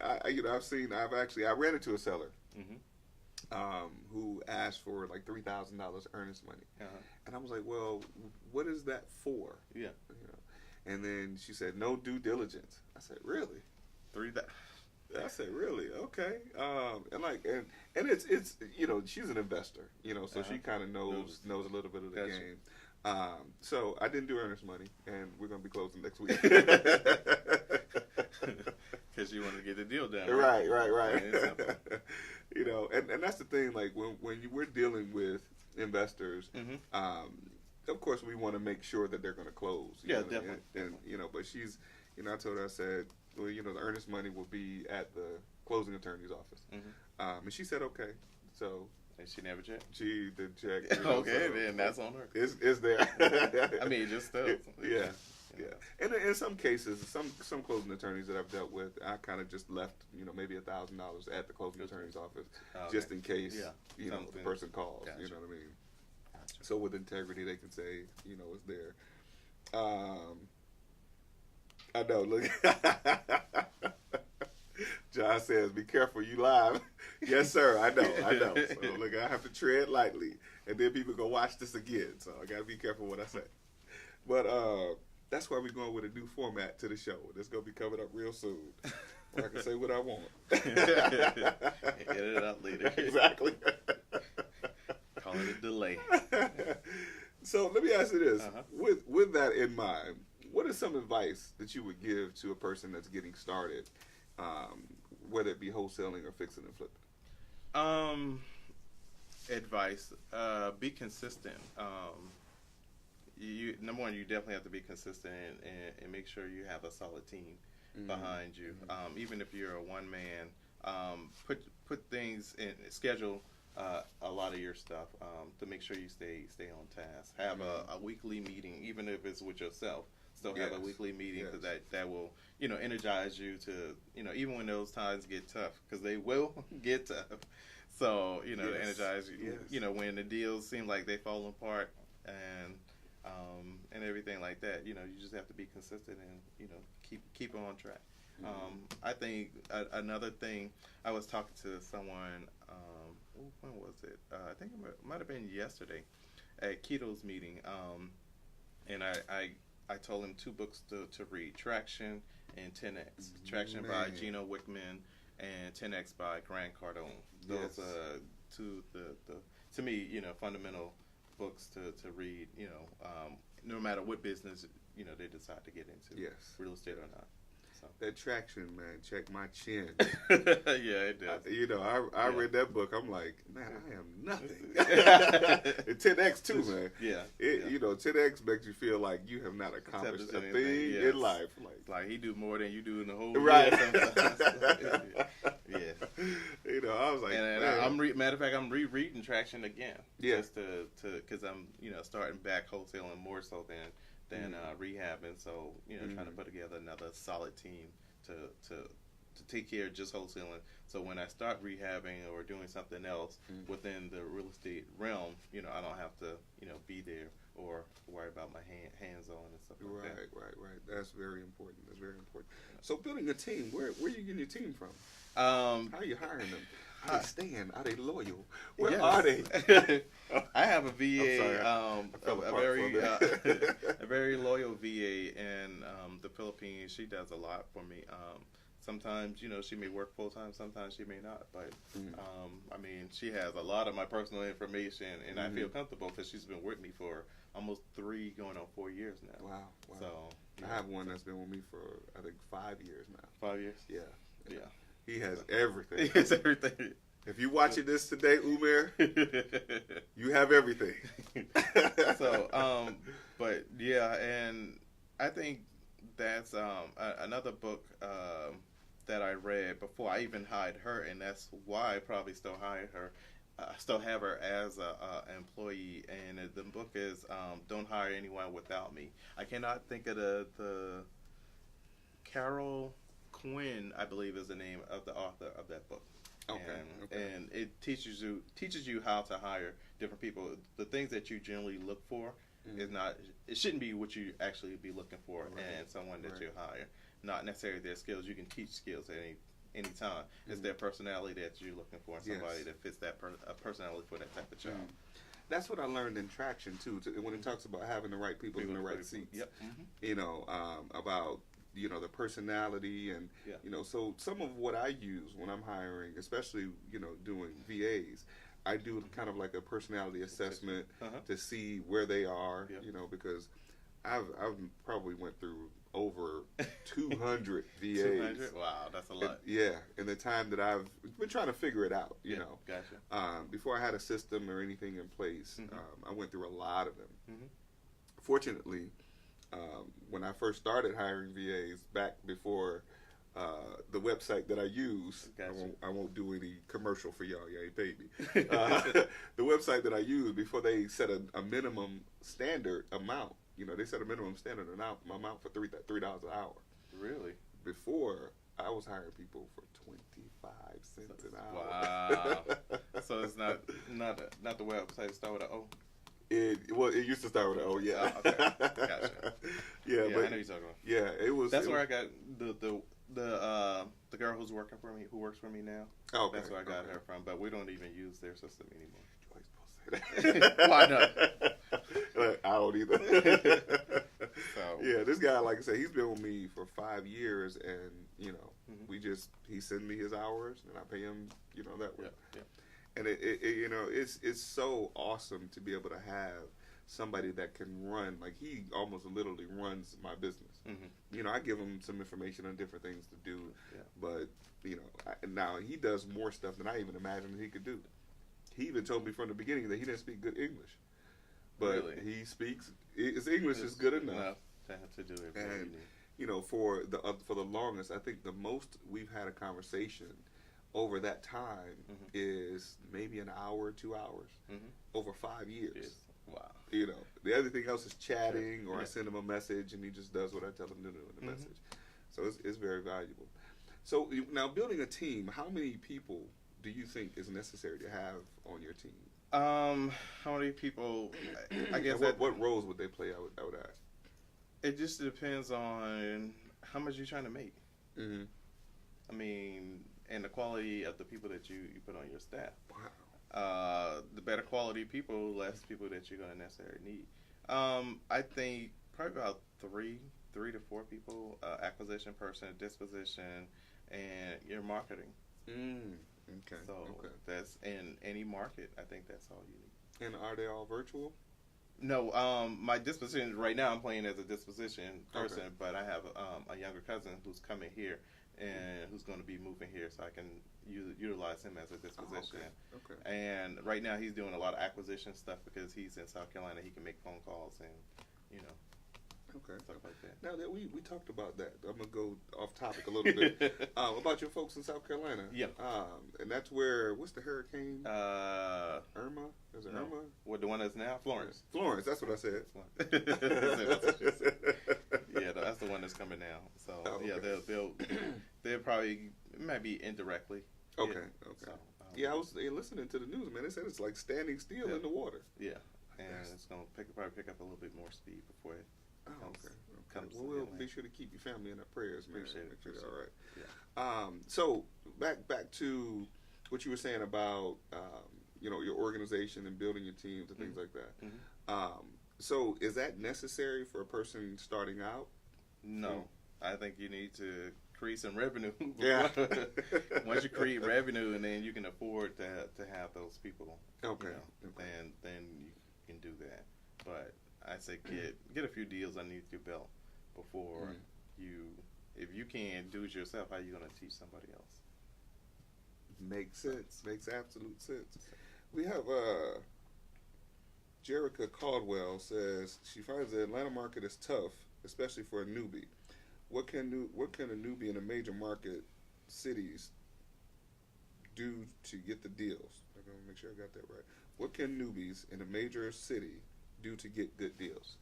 Speaker 1: I ran into a seller. Who asked for like $3,000 earnest money, and I was like, "Well, what is that for?"
Speaker 2: Yeah,
Speaker 1: and then she said, "No due diligence." I said, "Really?" I said, "Really? Okay." And it's she's an investor, so she kind of knows a little bit of the game. So I didn't do earnest money, and we're gonna be closing next week.
Speaker 2: Because you want to get the deal done.
Speaker 1: Right. And that's the thing. Like when we're dealing with investors, of course we want to make sure that they're going to close.
Speaker 2: Definitely.
Speaker 1: And but she's, I told her, I said, well, the earnest money will be at the closing attorney's office, and she said okay. So.
Speaker 2: And she never checked?
Speaker 1: She did check.
Speaker 2: Okay, then that's on her.
Speaker 1: It's there.
Speaker 2: I mean, just still.
Speaker 1: Yeah. And in some cases, some closing attorneys that I've dealt with, I kind of just left, maybe $1,000 at the closing attorney's office, just in case, the person calls.
Speaker 2: Gotcha.
Speaker 1: You know what I mean? Gotcha. So with integrity, they can say, it's there. I know. Look, John says, "Be careful, you live." Yes, sir. I know. So look, I have to tread lightly, and then people go watch this again. So I gotta be careful what I say. But that's why we're going with a new format to the show. That's going to be coming up real soon. Where I can say what I want.
Speaker 2: Edit it out later.
Speaker 1: Exactly.
Speaker 2: Call it a delay.
Speaker 1: So let me ask you this. With that in mind, what is some advice that you would give to a person that's getting started, whether it be wholesaling or fixing and flipping?
Speaker 2: Advice, be consistent. Number one, you definitely have to be consistent and make sure you have a solid team behind you. Even if you're a one man, put things in schedule. A lot of your stuff to make sure you stay on task. Have a weekly meeting, even if it's with yourself. Still have a weekly meeting because that will energize you to even when those times get tough, because they will get tough. So to energize you. When the deals seem like they fall apart and everything like that. You just have to be consistent and keep on track. I think another thing, I was talking to someone. When was it? I think it might have been yesterday at Keto's meeting. And I told him 2 books to read: Traction and 10X. Traction by Gino Wickman and 10X by Grant Cardone. Those are two to me, fundamental books to read, no matter what business, they decide to get into.
Speaker 1: Yes.
Speaker 2: Real estate or not. So.
Speaker 1: That traction, man, check my chin.
Speaker 2: Yeah, it does.
Speaker 1: I read that book. I'm like, man, I am nothing. And 10X too, man.
Speaker 2: Yeah.
Speaker 1: 10X makes you feel like you have not accomplished a thing in life.
Speaker 2: Like he do more than you do in the whole
Speaker 1: right.
Speaker 2: year sometimes. Yeah.
Speaker 1: I was like,
Speaker 2: and matter of fact, I'm rereading Traction again.
Speaker 1: Yeah.
Speaker 2: Just because I'm, starting back wholesaling more so than rehabbing. So, trying to put together another solid team to take care of just wholesaling. So when I start rehabbing or doing something else within the real estate realm, I don't have to, be there or worry about my hands on and stuff like that.
Speaker 1: Right. That's very important. So building a team, where are you getting your team from?
Speaker 2: How
Speaker 1: are you hiring them? How they stand? Are they loyal? Where are they?
Speaker 2: I have a VA,
Speaker 1: a
Speaker 2: very loyal VA in the Philippines. She does a lot for me. Sometimes, she may work full time. Sometimes she may not. But she has a lot of my personal information, and I feel comfortable because she's been with me for almost 3 going on 4 years now.
Speaker 1: Wow.
Speaker 2: So
Speaker 1: I have one that's been with me for I think 5 years now.
Speaker 2: 5 years.
Speaker 1: Yeah. He has everything.
Speaker 2: He has everything.
Speaker 1: If you're watching this today, Umair, you have everything.
Speaker 2: So, but yeah, and I think that's another book that I read before I even hired her, and that's why I probably still hired her. Still have her as an employee, and the book is "Don't Hire Anyone Without Me." I cannot think of the Carol Quinn, I believe, is the name of the author of that book.
Speaker 1: Okay.
Speaker 2: And it teaches you how to hire different people. The things that you generally look for is not. It shouldn't be what you actually be looking for in someone that you hire. Not necessarily their skills. You can teach skills at any time. It's their personality that you're looking for, and somebody that fits that personality for that type of job.
Speaker 1: That's what I learned in Traction too. When it talks about having the right people in the right seats.
Speaker 2: Yep.
Speaker 1: About the personality and so some of what I use when I'm hiring, especially doing VAs, I do kind of like a personality assessment to see where they are. Because I've probably went through over 200 VAs.
Speaker 2: 200? Wow, that's a lot.
Speaker 1: In the time that I've been trying to figure it out.
Speaker 2: Gotcha.
Speaker 1: Before I had a system or anything in place, I went through a lot of them. Fortunately, when I first started hiring VAs back before the website that I use, I won't do any commercial for y'all. Y'all ain't paid me. The website that I use, before they set a minimum standard amount, they set a minimum standard amount for $3 an hour.
Speaker 2: Really?
Speaker 1: Before, I was hiring people for 25 cents an hour.
Speaker 2: Wow. So it's not the website start with an O?
Speaker 1: It used to start with an O, yeah.
Speaker 2: Oh, okay. Gotcha.
Speaker 1: But
Speaker 2: I know you're talking about.
Speaker 1: Yeah, it was.
Speaker 2: That's where I got the girl who works for me now.
Speaker 1: Oh, okay.
Speaker 2: That's where I got her from, but we don't even use their system anymore.
Speaker 1: Why
Speaker 2: not?
Speaker 1: I don't either. This guy, like I said, he's been with me for 5 years, and he sends me his hours, and I pay him, that way.
Speaker 2: Yeah.
Speaker 1: And it's so awesome to be able to have somebody that can run, like he almost literally runs my business. I give him some information on different things to do, but now he does more stuff than I even imagined he could do. He even told me from the beginning that he didn't speak good English, but he speaks. His English is good enough
Speaker 2: to do it.
Speaker 1: And for the longest, I think the most we've had a conversation over that time is maybe an hour, 2 hours, over 5 years.
Speaker 2: Yes. Wow.
Speaker 1: The other thing else is chatting, or I send him a message and he just does what I tell him to do in the message. So it's very valuable. So now, building a team, how many people do you think is necessary to have on your team?
Speaker 2: How many people? I guess
Speaker 1: what roles would they play? I would ask.
Speaker 2: It just depends on how much you're trying to make. I mean, and the quality of the people that you put on your staff.
Speaker 1: Wow.
Speaker 2: The better quality people, less people that you're going to necessarily need. I think probably about 3 3 to 4 people, acquisition person, disposition, and your marketing.
Speaker 1: Okay.
Speaker 2: So that's in any market. I think that's all you need.
Speaker 1: And are they all virtual?
Speaker 2: No, my disposition right now I'm playing as a disposition person, but I have a younger cousin who's coming here and who's going to be moving here, so I can utilize him as a disposition.
Speaker 1: Okay.
Speaker 2: And right now he's doing a lot of acquisition stuff because he's in South Carolina. He can make phone calls and stuff like that.
Speaker 1: Now that we talked about that, I'm gonna go off topic a little bit about your folks in South Carolina.
Speaker 2: Yeah.
Speaker 1: And that's where what's the hurricane? Irma? Is it
Speaker 2: no.
Speaker 1: Irma?
Speaker 2: What, the one that's now? Florence.
Speaker 1: Florence. That's what I said.
Speaker 2: Yeah, that's the one that's coming now. So they'll probably maybe indirectly.
Speaker 1: Okay.
Speaker 2: So,
Speaker 1: I was listening to the news, man. They said it's like standing still in the water.
Speaker 2: Yeah, and it's gonna probably pick up a little bit more speed before it comes.
Speaker 1: Well, we'll be sure to keep your family in our prayers, man.
Speaker 2: Appreciate it.
Speaker 1: Make sure they're all right.
Speaker 2: Yeah.
Speaker 1: So back to what you were saying about your organization and building your teams and things like that. So is that necessary for a person starting out?
Speaker 2: No, I think you need to create some revenue.
Speaker 1: Yeah.
Speaker 2: Once you create revenue, and then you can afford to have those people.
Speaker 1: Okay.
Speaker 2: Then you can do that. But I say get a few deals underneath your belt before if you can't do it yourself, how are you going to teach somebody else?
Speaker 1: Makes sense. Makes absolute sense. We have Jerica Caldwell says she finds the Atlanta market is tough, especially for a newbie. What can a newbie in a major market cities do to get the deals? I'm gonna make sure I got that right. What can newbies in a major city do to get good deals?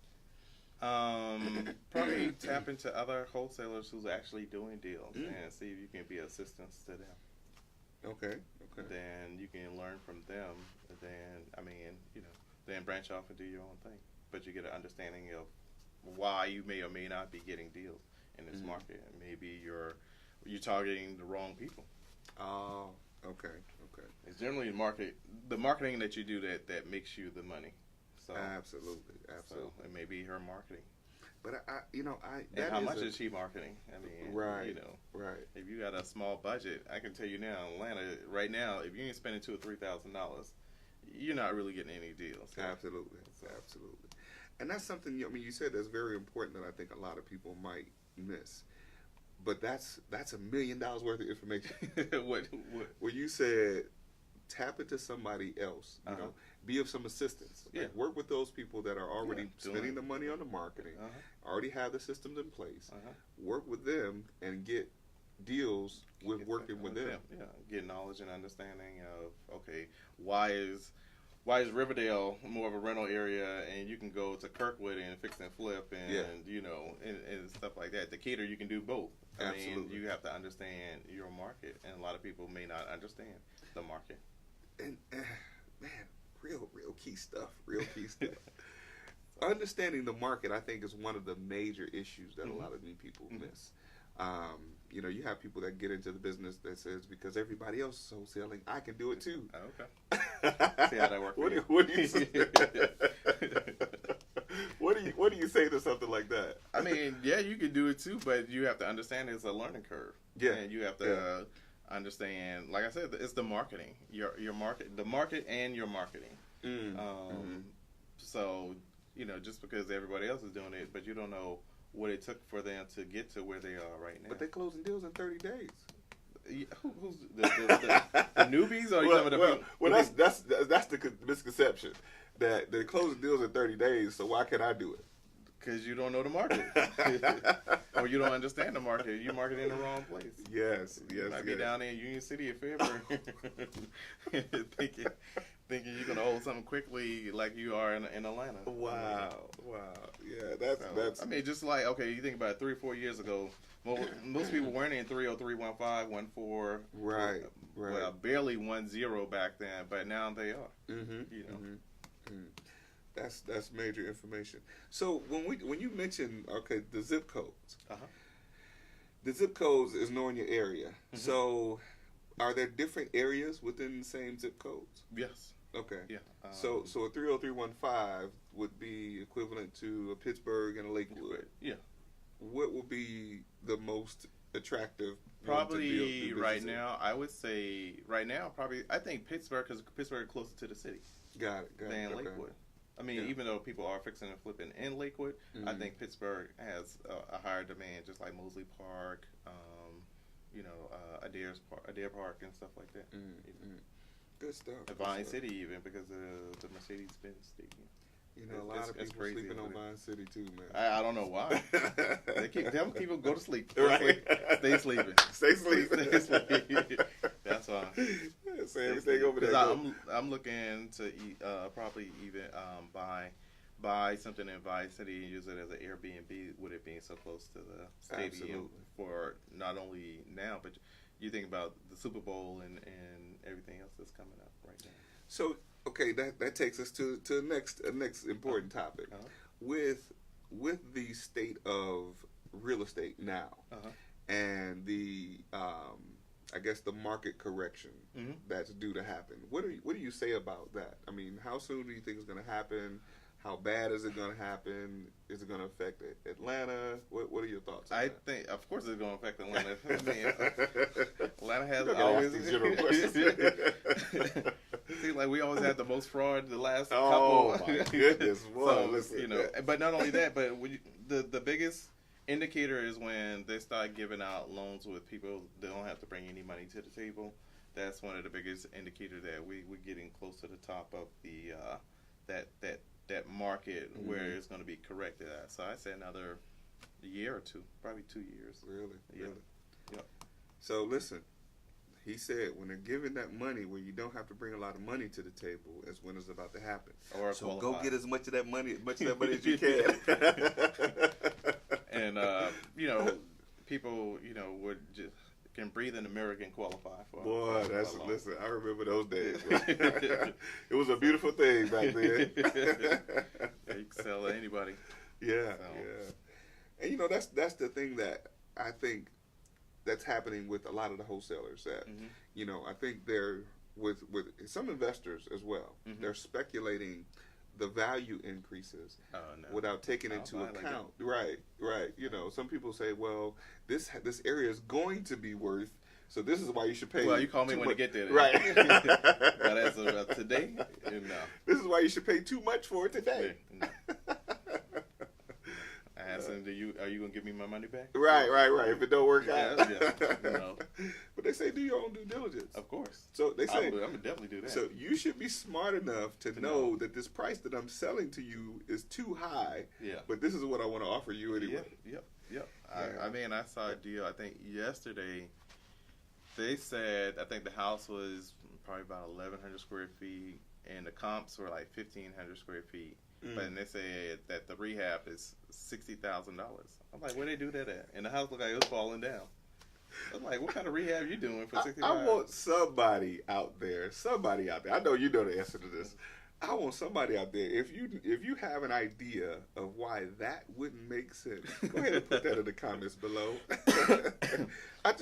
Speaker 2: Probably tap into other wholesalers who's actually doing deals and see if you can be assistance to them.
Speaker 1: Okay.
Speaker 2: Then you can learn from them. Then branch off and do your own thing. But you get an understanding of why you may or may not be getting deals in this market. Maybe you're targeting the wrong people.
Speaker 1: Oh, okay.
Speaker 2: It's generally the marketing that you do that makes you the money. So
Speaker 1: absolutely.
Speaker 2: So it may be her marketing.
Speaker 1: But
Speaker 2: and how much is she marketing?
Speaker 1: Right.
Speaker 2: If you got a small budget, I can tell you now, in Atlanta right now, if you ain't spending $2,000 or $3,000, you're not really getting any deals.
Speaker 1: Absolutely. And that's something you said that's very important that I think a lot of people might miss. But that's $1 million worth of information.
Speaker 2: What?
Speaker 1: Where you said tap into somebody else, be of some assistance. Like work with those people that are already spending the money on the marketing, already have the systems in place. Work with them and get deals with working with them.
Speaker 2: Yeah, get knowledge and understanding of why is Riverdale more of a rental area, and you can go to Kirkwood and fix and flip and stuff like that. Decatur, you can do both.
Speaker 1: Absolutely.
Speaker 2: You have to understand your market, and a lot of people may not understand the market.
Speaker 1: And man, real key stuff. Understanding the market, I think, is one of the major issues that a lot of new people miss. You have people that get into the business that says because everybody else is wholesaling, I can do it too.
Speaker 2: Okay. See how that works.
Speaker 1: What do you say? What do you say to something like that?
Speaker 2: You can do it too, but you have to understand it's a learning curve.
Speaker 1: Yeah.
Speaker 2: And you have to understand, like I said, it's the marketing, your market, the market, and your marketing. So just because everybody else is doing it, but you don't know what it took for them to get to where they are right now.
Speaker 1: But they're closing deals in 30 days.
Speaker 2: Who's the newbies, or some of the people?
Speaker 1: Well, that's the misconception that they're closing deals in 30 days. So why can't I do it?
Speaker 2: Because you don't know the market, or you don't understand the market. You're marketing in the wrong place.
Speaker 1: Yes.
Speaker 2: You might be down there in Union City or Fairburn, thinking you're gonna hold something quickly like you are in Atlanta.
Speaker 1: Wow. Yeah, that's.
Speaker 2: Just like you think about it, 3 or 4 years ago, most people weren't in 30315, 14.
Speaker 1: Right.
Speaker 2: Well, barely 10 back then, but now they are.
Speaker 1: That's major information. So when you mention the zip codes, the zip codes is knowing your area. So are there different areas within the same zip codes?
Speaker 2: Yes.
Speaker 1: Okay.
Speaker 2: Yeah.
Speaker 1: So a 30315 would be equivalent to a Pittsburgh and a Lakewood.
Speaker 2: Yeah.
Speaker 1: what would be the most attractive?
Speaker 2: Probably right now, I would say right now, probably I think Pittsburgh, because Pittsburgh is closer to the city
Speaker 1: Got it.
Speaker 2: than
Speaker 1: Okay.
Speaker 2: Lakewood. I mean, even though people are fixing and flipping in Lakewood, I think Pittsburgh has a higher demand, just like Mosley Park, Adair Park and stuff like that.
Speaker 1: Good stuff.
Speaker 2: Vine City, even because of the Mercedes-Benz Stadium.
Speaker 1: You know, a lot of people sleeping on Vine City too, man.
Speaker 2: I don't know why. Tell people go to sleep.
Speaker 1: Right.
Speaker 2: Stay sleeping.
Speaker 1: Stay sleeping.
Speaker 2: Stay sleeping. That's why.
Speaker 1: Say everything over there.
Speaker 2: I'm looking to probably even buy something in Vine City and use it as an Airbnb, with it being so close to the stadium.
Speaker 1: Absolutely.
Speaker 2: For not only now, but you think about the Super Bowl and everything else that's coming up right now.
Speaker 1: So, okay, that takes us to the next important topic. With the state of real estate now, and the I guess the market correction that's due to happen. What do you say about that? I mean, how soon do you think it's going to happen? How bad is it going to happen? Is it going to affect Atlanta? What are your thoughts on that?
Speaker 2: Think, of course, it's going to affect Atlanta. Atlanta has
Speaker 1: always these general questions.
Speaker 2: Seems like we always had the most fraud the last
Speaker 1: couple. Oh my goodness! Well, listen,
Speaker 2: but not only that, but the biggest indicator is when they start giving out loans with people that don't have to bring any money to the table. That's one of the biggest indicators that we're getting close to the top of the that market where it's going to be corrected at. So I say another year or two, probably 2 years.
Speaker 1: Really?
Speaker 2: Yeah.
Speaker 1: Really?
Speaker 2: Yep.
Speaker 1: So listen, he said when they're giving that money where you don't have to bring a lot of money to the table is when it's about to happen.
Speaker 2: Or
Speaker 1: so go get as much of that money as you can.
Speaker 2: And people would just can breathe in the mirror and qualify for.
Speaker 1: Boy, listen. I remember those days. It was a beautiful thing back then.
Speaker 2: You can sell to anybody.
Speaker 1: Yeah, yeah. And that's the thing that I think that's happening with a lot of the wholesalers. That I think they're with some investors as well. They're speculating the value increases without taking into account. Right. Some people say, well, this area is going to be worth, so this is why you should pay.
Speaker 2: Well, you call me when you get there.
Speaker 1: Right.
Speaker 2: But as of today, no.
Speaker 1: This is why you should pay too much for it today.
Speaker 2: No. I asked him, are you going to give me my money back?
Speaker 1: Right. If it don't work out.
Speaker 2: No.
Speaker 1: But they say do your own due diligence.
Speaker 2: Of course.
Speaker 1: So they say
Speaker 2: I'm going to definitely do that.
Speaker 1: So you should be smart enough to know that this price that I'm selling to you is too high.
Speaker 2: Yeah.
Speaker 1: But this is what I want to offer you anyway.
Speaker 2: Yep.
Speaker 1: Yeah.
Speaker 2: I saw a deal, I think yesterday. They said, I think the house was probably about 1,100 square feet, and the comps were like 1,500 square feet. But they said that the rehab is $60,000. I'm like, where they do that at? And the house looked like it was falling down. I'm like, what kind of rehab are you doing for $60,000?
Speaker 1: I want somebody out there. I know you know the answer to this. I want somebody out there. If you have an idea of why that wouldn't make sense, go ahead and put that in the comments below. I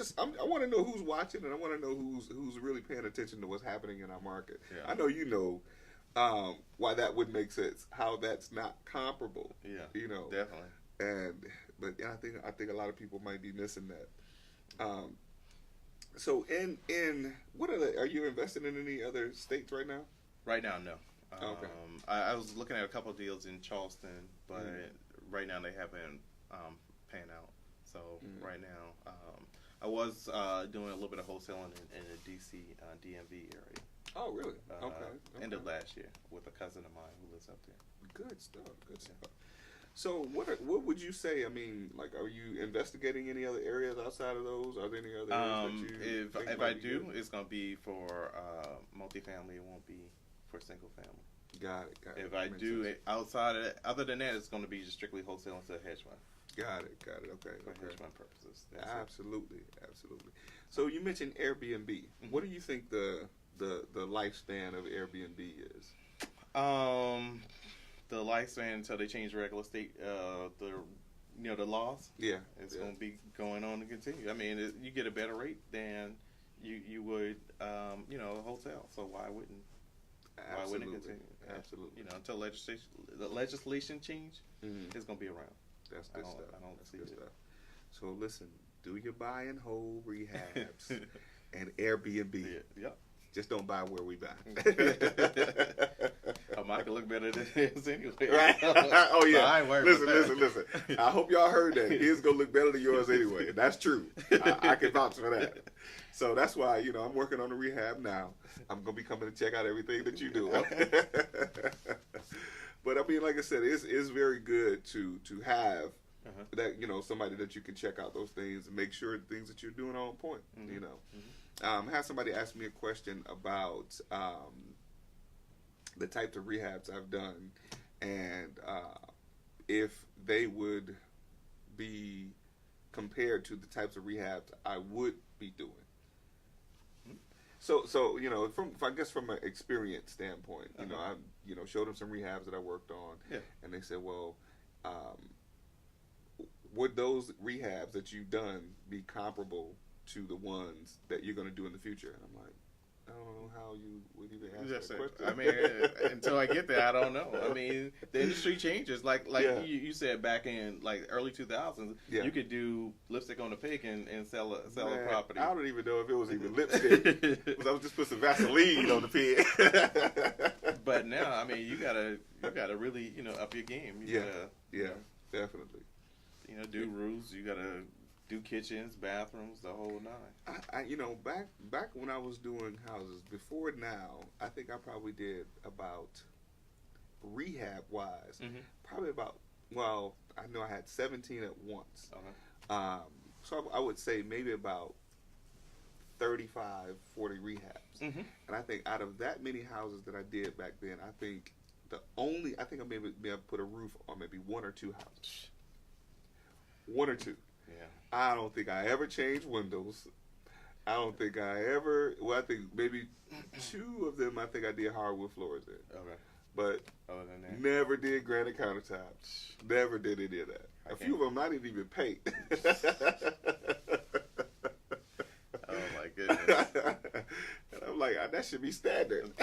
Speaker 1: want to know who's watching, and I want to know who's really paying attention to what's happening in our market.
Speaker 2: Yeah.
Speaker 1: I know you know why that wouldn't make sense. How that's not comparable.
Speaker 2: Yeah. Definitely.
Speaker 1: But I think a lot of people might be missing that. So in what are you investing in any other states right now?
Speaker 2: Right now, no.
Speaker 1: Okay.
Speaker 2: I was looking at a couple of deals in Charleston, but right now they haven't panned out. So right now, I was doing a little bit of wholesaling in the DC DMV area.
Speaker 1: Oh, really? Okay.
Speaker 2: End of last year with a cousin of mine who lives up there.
Speaker 1: Good stuff. So what would you say? I mean, like, are you investigating any other areas outside of those? Are there any other areas that you
Speaker 2: if I do, it's gonna be for multifamily. It won't be for single family.
Speaker 1: Got it.
Speaker 2: If I do it outside of that, other than that, it's gonna be just strictly wholesale instead of hedge fund.
Speaker 1: Got it. Okay.
Speaker 2: For hedge fund purposes.
Speaker 1: Absolutely. So you mentioned Airbnb. What do you think the lifespan of Airbnb is?
Speaker 2: The lifespan until they change regular state, the laws.
Speaker 1: Yeah,
Speaker 2: it's going to be going on to continue. I mean, you get a better rate than you would, wholesale. So why wouldn't it continue?
Speaker 1: Absolutely.
Speaker 2: Until the legislation change, it's going to be around.
Speaker 1: That's good stuff.
Speaker 2: I don't
Speaker 1: That's
Speaker 2: see
Speaker 1: good
Speaker 2: it.
Speaker 1: stuff. So listen, do your buy and hold rehabs and Airbnb.
Speaker 2: Yep.
Speaker 1: Just don't buy where we buy.
Speaker 2: Mine can look better than his anyway.
Speaker 1: Right? Oh yeah.
Speaker 2: So I ain't worried about
Speaker 1: Listen. I hope y'all heard that. His gonna look better than yours anyway. That's true. I can vouch for that. So that's why I'm working on the rehab now. I'm gonna be coming to check out everything that you do. But I mean, like I said, it's very good to have that somebody that you can check out those things and make sure the things that you're doing are on point. I had somebody ask me a question about the types of rehabs I've done and if they would be compared to the types of rehabs I would be doing. So from an experience standpoint, I showed them some rehabs that I worked on, and they said, well, would those rehabs that you've done be comparable to the ones that you're going to do in the future? And I'm like, I don't know how you would even ask that question.
Speaker 2: I mean, until I get there, I don't know. I mean, the industry changes. Like you said back in like early 2000s, you could do lipstick on a pig and sell a property.
Speaker 1: I don't even know if it was even lipstick. Because I was just put some Vaseline on the pig.
Speaker 2: But now, I mean, you gotta really up your game. You gotta,
Speaker 1: definitely.
Speaker 2: Do roofs. You gotta do kitchens, bathrooms, the whole nine.
Speaker 1: Back when I was doing houses, before now, I think I probably did about, rehab-wise, probably about, I know I had 17 at once. So I would say maybe about 35, 40 rehabs. And I think out of that many houses that I did back then, I think I maybe put a roof on maybe one or two houses. One or two.
Speaker 2: Yeah.
Speaker 1: I don't think I ever changed windows. I don't think I think maybe two of them I think I did hardwood floors in. Okay. But other than that, never did granite countertops. Never did any of that. A few of them I didn't even paint.
Speaker 2: Oh my goodness.
Speaker 1: And I'm like, that should be standard.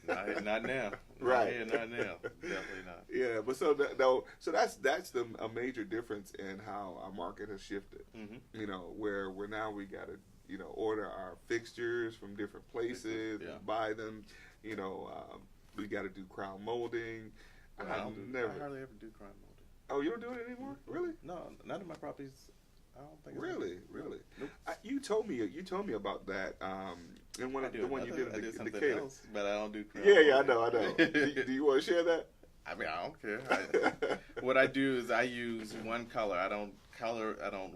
Speaker 2: Not now.
Speaker 1: Right.
Speaker 2: Not now. Definitely not.
Speaker 1: Yeah, but so that's a major difference in how our market has shifted. Where now we got to order our fixtures from different places, and buy them. We got to do crown molding.
Speaker 2: I hardly ever do crown molding.
Speaker 1: Oh, you don't do it anymore? Really?
Speaker 2: No, none of my properties. I don't think.
Speaker 1: Really.
Speaker 2: Nope.
Speaker 1: You told me about that. And the one you did in the
Speaker 2: else, but I don't do crown.
Speaker 1: Yeah, I know. do you want to share that?
Speaker 2: I mean, I don't care. What I do is I use one color. I don't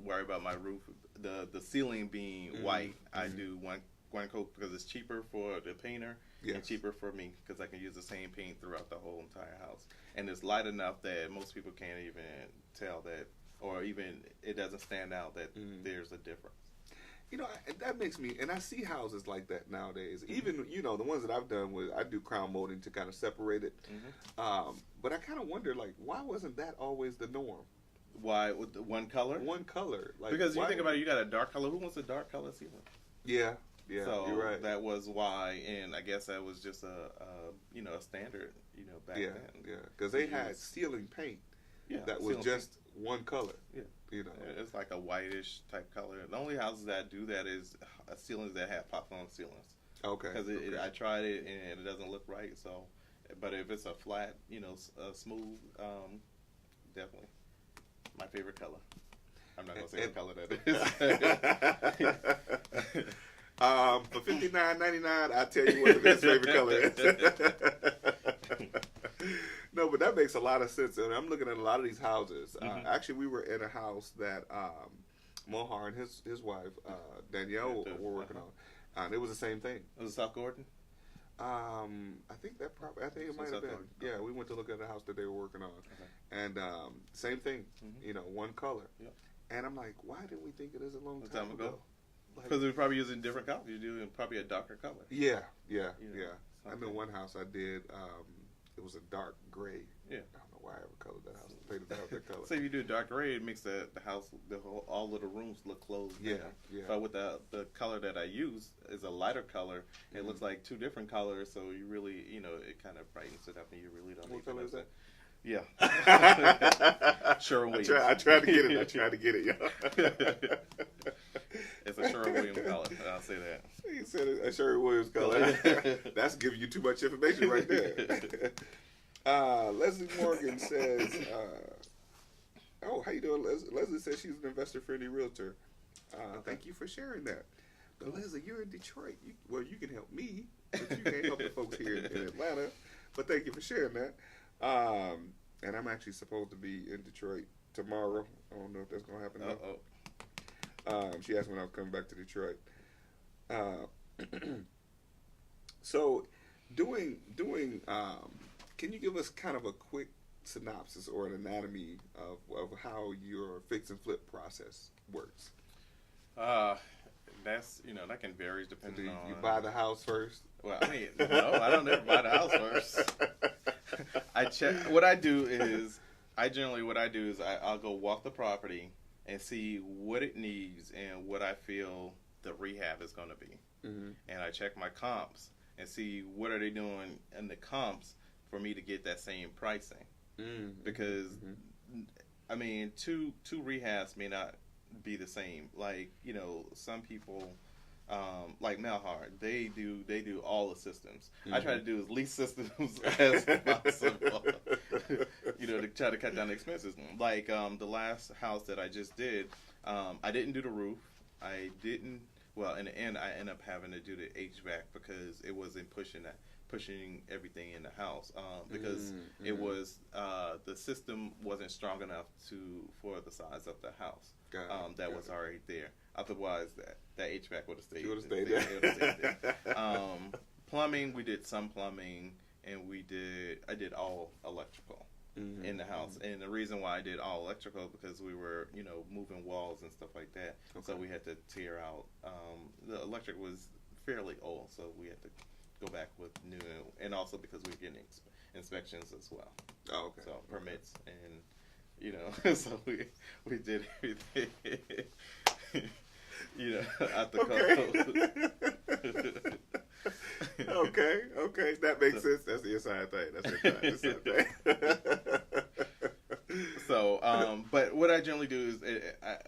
Speaker 2: worry about my roof. The ceiling being white. I do one coat because it's cheaper for the painter and cheaper for me because I can use the same paint throughout the whole entire house. And it's light enough that most people can't even tell that, or even it doesn't stand out that there's a difference.
Speaker 1: That makes me, and I see houses like that nowadays. Even, the ones that I've done I do crown molding to kind of separate it. But I kind of wonder, why wasn't that always the norm?
Speaker 2: Why, with one color?
Speaker 1: One color.
Speaker 2: Because you think about it, you got a dark color. Who wants a dark color ceiling?
Speaker 1: Yeah,
Speaker 2: so
Speaker 1: you're right.
Speaker 2: That was why, and I guess that was just a standard, back then.
Speaker 1: Yeah, because they had ceiling paint that was just one color.
Speaker 2: Yeah. It's like a whitish type color. The only houses that do that is ceilings that have pop-on ceilings.
Speaker 1: Okay.
Speaker 2: Because I tried it and it doesn't look right. So, but if it's a flat, smooth, definitely my favorite color. I'm not gonna say what color that is.
Speaker 1: For $59.99, I'll tell you what his favorite color is. No, but that makes a lot of sense. And I'm looking at a lot of these houses. Actually, we were in a house that Mohar and his wife, Danielle, were working on. It was the same thing.
Speaker 2: Was it South Gordon?
Speaker 1: I think it might have been. Yeah, we went to look at the house that they were working on. And same thing, one color. Yep. And I'm like, why didn't we think of this a long time ago?
Speaker 2: Because we're probably using different colors. You're doing probably a darker color.
Speaker 1: Yeah. I know one house I did, it was a dark gray. Yeah. I don't know why I ever colored that house. Painted the house that color.
Speaker 2: So if you do a dark gray, it makes the house, all of the rooms look closed.
Speaker 1: Yeah.
Speaker 2: But with the color that I use is a lighter color. It looks like two different colors, so you really, it kind of brightens it up, and you really don't.
Speaker 1: What color is that?
Speaker 2: Yeah. Sherwin-Williams.
Speaker 1: I tried to get it. I tried to get it, y'all.
Speaker 2: It's a Sherwin-Williams color. I'll say that.
Speaker 1: He said a Sherwin-Williams color. That's giving you too much information right there. Leslie Morgan says, oh, how you doing, Leslie says she's an investor-friendly realtor. Thank you for sharing that. But Leslie, you're in Detroit. You can help me, but you can't help the folks here in Atlanta. But thank you for sharing that. And I'm actually supposed to be in Detroit tomorrow. I don't know if that's going to happen. She asked when I was coming back to Detroit. So, can you give us kind of a quick synopsis or an anatomy of how your fix and flip process works?
Speaker 2: That's, that can vary depending on.
Speaker 1: You buy the house first?
Speaker 2: Well, I mean, no, I don't ever buy the house first. I check. What I do is I'll go walk the property and see what it needs and what I feel the rehab is going to be. Mm-hmm. And I check my comps and see what are they doing in the comps for me to get that same pricing. Mm-hmm. Because, I mean, two rehabs may not be the same. Like, some people, like Malhard, they do all the systems. Mm-hmm. I try to do as least systems as possible, to try to cut down the expenses. Like the last house that I just did, I didn't do the roof. Well, in the end, I ended up having to do the HVAC because it wasn't pushing everything in the house because it was the system wasn't strong enough for the size of the house that was already there. Otherwise, that HVAC would have stayed there. Plumbing, we did some plumbing, and I did all electrical in the house. And the reason why I did all electrical because we were, moving walls and stuff like that. Okay. So we had to tear out. The electric was fairly old, so we had to go back with new, and also because we were getting inspections as well. Oh, okay. So permits and so we did everything out the code. Okay, that makes sense. That's the inside thing. That's the inside thing. So, but what I generally do is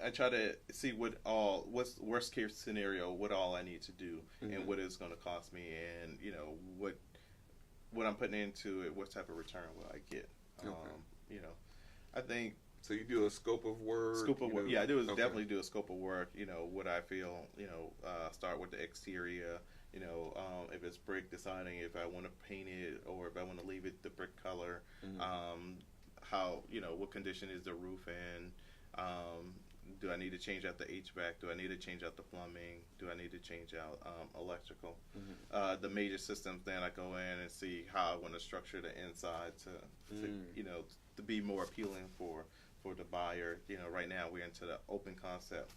Speaker 2: I try to see what's worst case scenario, what all I need to do, and what it's going to cost me, and what I'm putting into it, what type of return will I get. I think.
Speaker 1: So you do a scope of work.
Speaker 2: Yeah, I do definitely do a scope of work. What I feel. Start with the exterior. If it's brick, deciding if I want to paint it or if I want to leave it the brick color. How what condition is the roof in? Do I need to change out the HVAC? Do I need to change out the plumbing? Do I need to change out electrical? The major systems. Then I go in and see how I want to structure the inside to be more appealing for the buyer. Right now we're into the open concept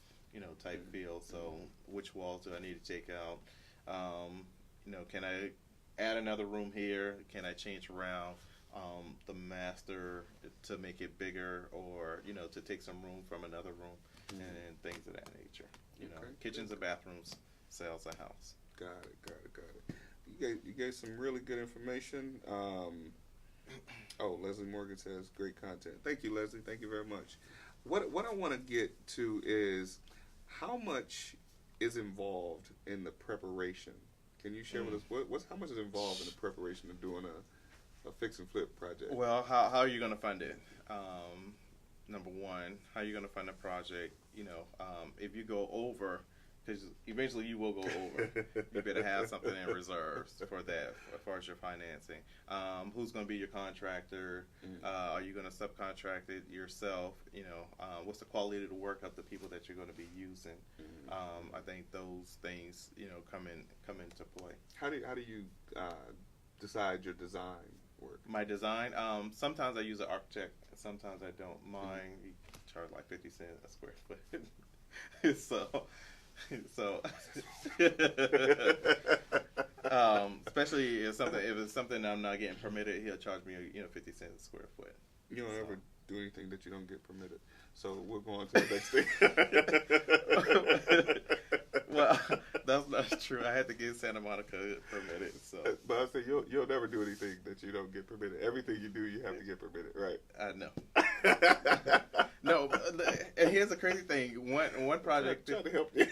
Speaker 2: type feel. So which walls do I need to take out? Can I add another room here? Can I change around the master to make it bigger, or to take some room from another room and things of that nature? Kitchens and bathrooms sells a house.
Speaker 1: Got it. You gave some really good information. Leslie Morgan says great content. Thank you, Leslie. Thank you very much. What I want to get to is how much is involved in the preparation. Can you share with us how much is involved in the preparation of doing a fix and flip project?
Speaker 2: Well, how are you going to fund it? Number one, how are you going to fund the project? If you go over, because eventually you will go over, you better have something in reserves for that as far as your financing. Who's going to be your contractor? Are you going to subcontract it yourself? What's the quality of the work of the people that you're going to be using? I think those things come into play.
Speaker 1: How do you decide your design work?
Speaker 2: My design, sometimes I use an architect, sometimes I don't. Mine, you charge like 50 cents a square foot. So especially if it's something I'm not getting permitted, he'll charge me 50 cents a square foot.
Speaker 1: You don't ever do anything that you don't get permitted. So we're going to the next thing.
Speaker 2: Well, that's not true. I had to get Santa Monica permitted. So,
Speaker 1: but I say you'll never do anything that you don't get permitted. Everything you do, you have to get permitted, right?
Speaker 2: I know. No, and here's the crazy thing. One project.
Speaker 1: I'm trying to help you.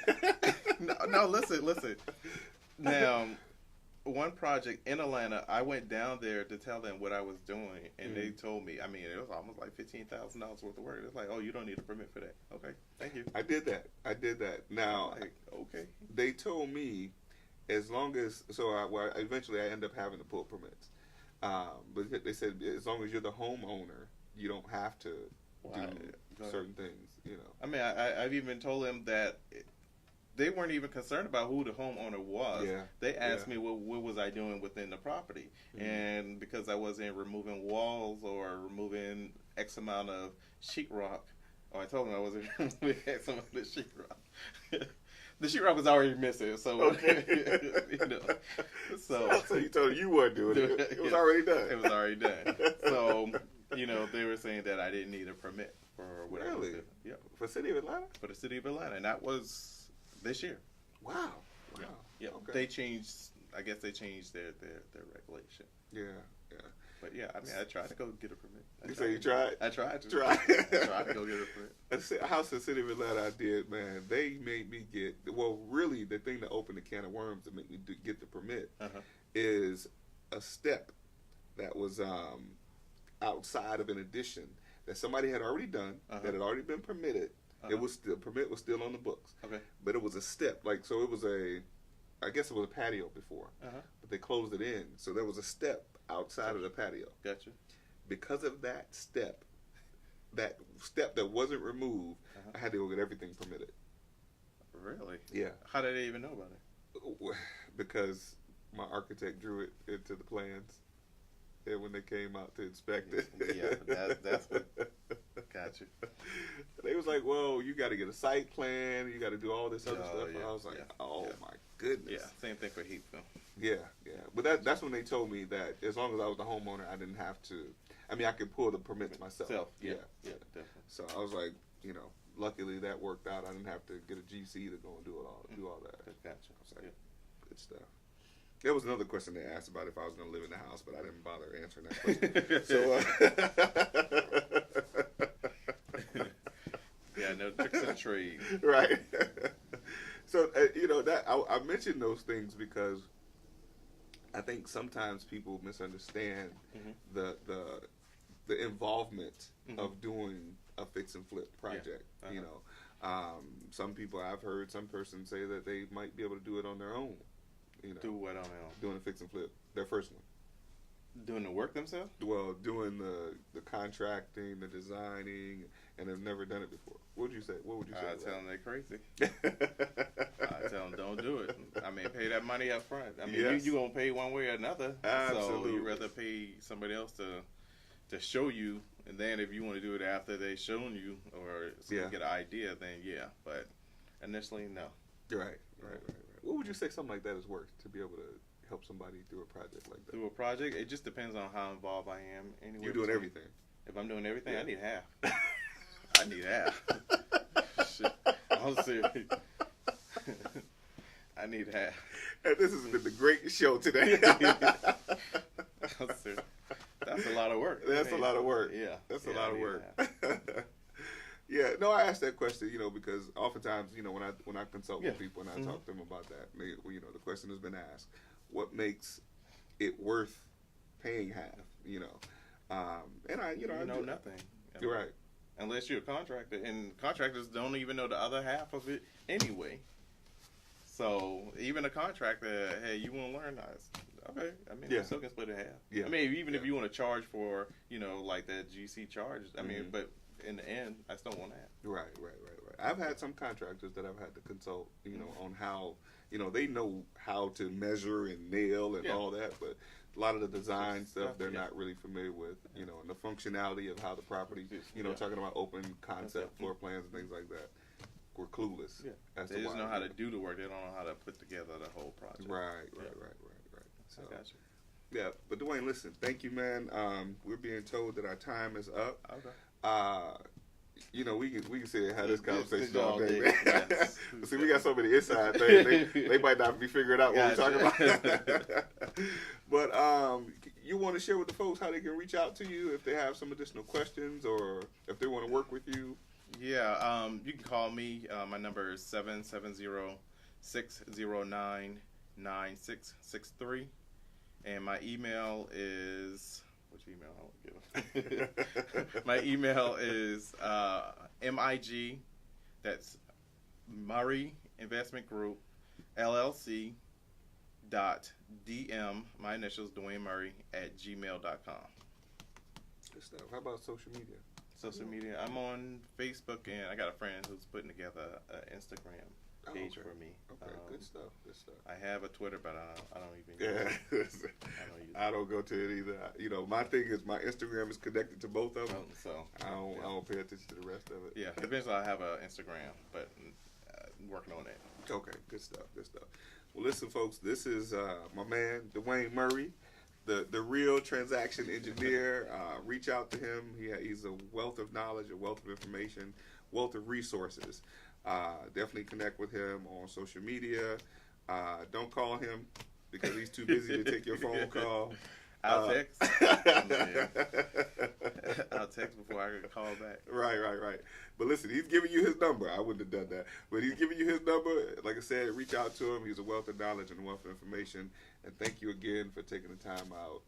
Speaker 2: No, listen. Now, one project in Atlanta, I went down there to tell them what I was doing, and they told me. I mean, it was almost like $15,000 worth of work. It's like, oh, you don't need a permit for that. Okay, thank you.
Speaker 1: I did that. Now,
Speaker 2: Like, okay.
Speaker 1: They told me as long as eventually I end up having to pull permits. But they said as long as you're the homeowner, you don't have to do certain things. You know.
Speaker 2: I mean, I've even told them that. They weren't even concerned about who the homeowner was.
Speaker 1: Yeah.
Speaker 2: They asked me what was I doing within the property. And because I wasn't removing walls or removing X amount of sheetrock, or I told them I wasn't removing X amount of sheetrock. The sheetrock was already missing, so
Speaker 1: okay.
Speaker 2: So
Speaker 1: you told them you weren't doing it. It was already done.
Speaker 2: It was already done. So they were saying that I didn't need a permit for what I was doing. Yep.
Speaker 1: For the city of Atlanta?
Speaker 2: For the city of Atlanta, and that was this year.
Speaker 1: Wow.
Speaker 2: Yeah.
Speaker 1: Okay.
Speaker 2: They changed. I guess they changed their regulation.
Speaker 1: Yeah.
Speaker 2: But yeah, I mean, I tried to go get a permit.
Speaker 1: You say you tried?
Speaker 2: I tried to.
Speaker 1: Try.
Speaker 2: I tried to go get a permit.
Speaker 1: A house in the city of Atlanta I did, man. They made me get. Well, really, the thing that opened the can of worms to make me get the permit is a step that was outside of an addition that somebody had already done, that had already been permitted. It was still permit was still on the books.
Speaker 2: Okay.
Speaker 1: But it was a step, so it was I guess it was a patio before, but they closed it in, so there was a step outside of the patio.
Speaker 2: Gotcha.
Speaker 1: Because of that step that wasn't removed, I had to go get everything permitted.
Speaker 2: Really?
Speaker 1: Yeah.
Speaker 2: How did they even know about it?
Speaker 1: Because my architect drew it into the plans, and when they came out to inspect it.
Speaker 2: Yeah, that's what. Gotcha.
Speaker 1: They was like, well, you got to get a site plan, you got to do all this other stuff.
Speaker 2: Yeah,
Speaker 1: I was like, my goodness.
Speaker 2: Yeah, same thing for heat film.
Speaker 1: Yeah. But that's when they told me that as long as I was the homeowner, I didn't have to. I mean, I could pull the permits myself.
Speaker 2: Yeah, definitely.
Speaker 1: So I was like, luckily that worked out. I didn't have to get a GC to go and do all that.
Speaker 2: Gotcha.
Speaker 1: I was like, good stuff. There was another question they asked about if I was going to live in the house, but I didn't bother answering that question. So,
Speaker 2: yeah, no tricks of the trade.
Speaker 1: Right. So, that I mentioned those things because I think sometimes people misunderstand the involvement of doing a fix and flip project. Yeah. Some people, I've heard some persons say that they might be able to do it on their own.
Speaker 2: Do what on their own?
Speaker 1: Doing a fix and flip, their first one.
Speaker 2: Doing the work themselves?
Speaker 1: Well, doing the contracting, the designing, and have never done it before. What would you say? I
Speaker 2: tell them they're crazy. I tell them don't do it. I mean, pay that money up front. I mean, you're going to pay one way or another.
Speaker 1: Absolutely.
Speaker 2: So you'd rather pay somebody else to show you, and then if you want to do it after they've shown you or get an idea, then yeah. But initially, no.
Speaker 1: Right. What would you say something like that is worth to be able to help somebody through a project like that?
Speaker 2: Through a project? It just depends on how involved I am.
Speaker 1: You're doing everything.
Speaker 2: If I'm doing everything, I need half. I need half. Shit. I'm serious. I need half.
Speaker 1: And this has been the great show today.
Speaker 2: I'm serious. That's a lot of work.
Speaker 1: That's a lot of work.
Speaker 2: Yeah.
Speaker 1: That's a lot of work. Yeah, no, I asked that question, because oftentimes, when I consult with people and I talk to them about that, the question has been asked, what makes it worth paying half, and I know
Speaker 2: nothing.
Speaker 1: You're right.
Speaker 2: Unless you're a contractor, and contractors don't even know the other half of it anyway. So even a contractor, hey, you want to learn this? Okay, I mean, you still can split it half.
Speaker 1: Yeah.
Speaker 2: I mean, even if you want to charge for, like that GC charge, I mean, but in the end, I still want that.
Speaker 1: Right. I've had some contractors that I've had to consult, on how, they know how to measure and nail and all that, but a lot of the design stuff they're not really familiar with, and the functionality of how the property, talking about open concept floor plans and things like that. We're clueless.
Speaker 2: Yeah. They just know how to do the work. They don't know how to put together the whole project.
Speaker 1: Right. So,
Speaker 2: I got you.
Speaker 1: Yeah, but Dewayne, listen, thank you, man. We're being told that our time is up.
Speaker 2: Okay.
Speaker 1: You know, we can sit and have this conversation
Speaker 2: Good
Speaker 1: all day,
Speaker 2: all
Speaker 1: man.
Speaker 2: day, yes.
Speaker 1: See, we got so many inside things. They might not be figuring out what we're
Speaker 2: Gotcha.
Speaker 1: talking about. But you want to share with the folks how they can reach out to you if they have some additional questions or if they want to work with you?
Speaker 2: Yeah, you can call me. My number is 770-609-9663. And my email is, which email I won't give? My email is MIG, that's Murray Investment Group, LLC, .dm, my initials, Dewayne Murray, @gmail.com.
Speaker 1: Good stuff. How about social media?
Speaker 2: Social media, I'm on Facebook, and I got a friend who's putting together an Instagram page for me.
Speaker 1: Okay, good stuff. Good stuff.
Speaker 2: I have a Twitter, but I don't even
Speaker 1: Yeah,
Speaker 2: use it.
Speaker 1: I don't go to it either. You know, my thing is my Instagram is connected to both of them,
Speaker 2: So
Speaker 1: I don't pay attention to the rest of it.
Speaker 2: yeah, eventually I'll have an Instagram, but working on it.
Speaker 1: Okay, good stuff. Good stuff. Well, listen, folks, this is my man Dewayne Murray, the real transaction engineer. Reach out to him. He's a wealth of knowledge, a wealth of information, wealth of resources. Definitely connect with him on social media. Don't call him because he's too busy to take your phone call.
Speaker 2: I'll text. I'll text before I can call back.
Speaker 1: Right. But listen, he's giving you his number. I wouldn't have done that. But he's giving you his number. Like I said, reach out to him. He's a wealth of knowledge and a wealth of information. And thank you again for taking the time out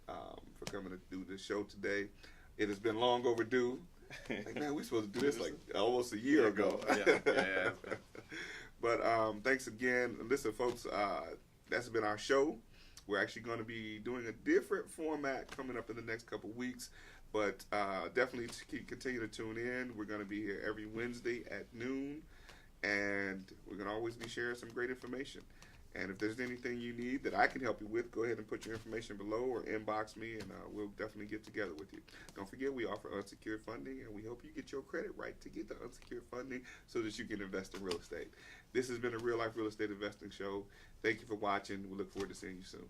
Speaker 1: for coming to do this show today. It has been long overdue. Like, man, we're supposed to do this like almost a year ago.
Speaker 2: Yeah.
Speaker 1: But thanks again. Listen, folks, that's been our show. We're actually going to be doing a different format coming up in the next couple weeks. But definitely continue to tune in. We're going to be here every Wednesday at noon. And we're going to always be sharing some great information. And if there's anything you need that I can help you with, go ahead and put your information below or inbox me, and we'll definitely get together with you. Don't forget, we offer unsecured funding, and we hope you get your credit right to get the unsecured funding so that you can invest in real estate. This has been a Real Life Real Estate Investing Show. Thank you for watching. We look forward to seeing you soon.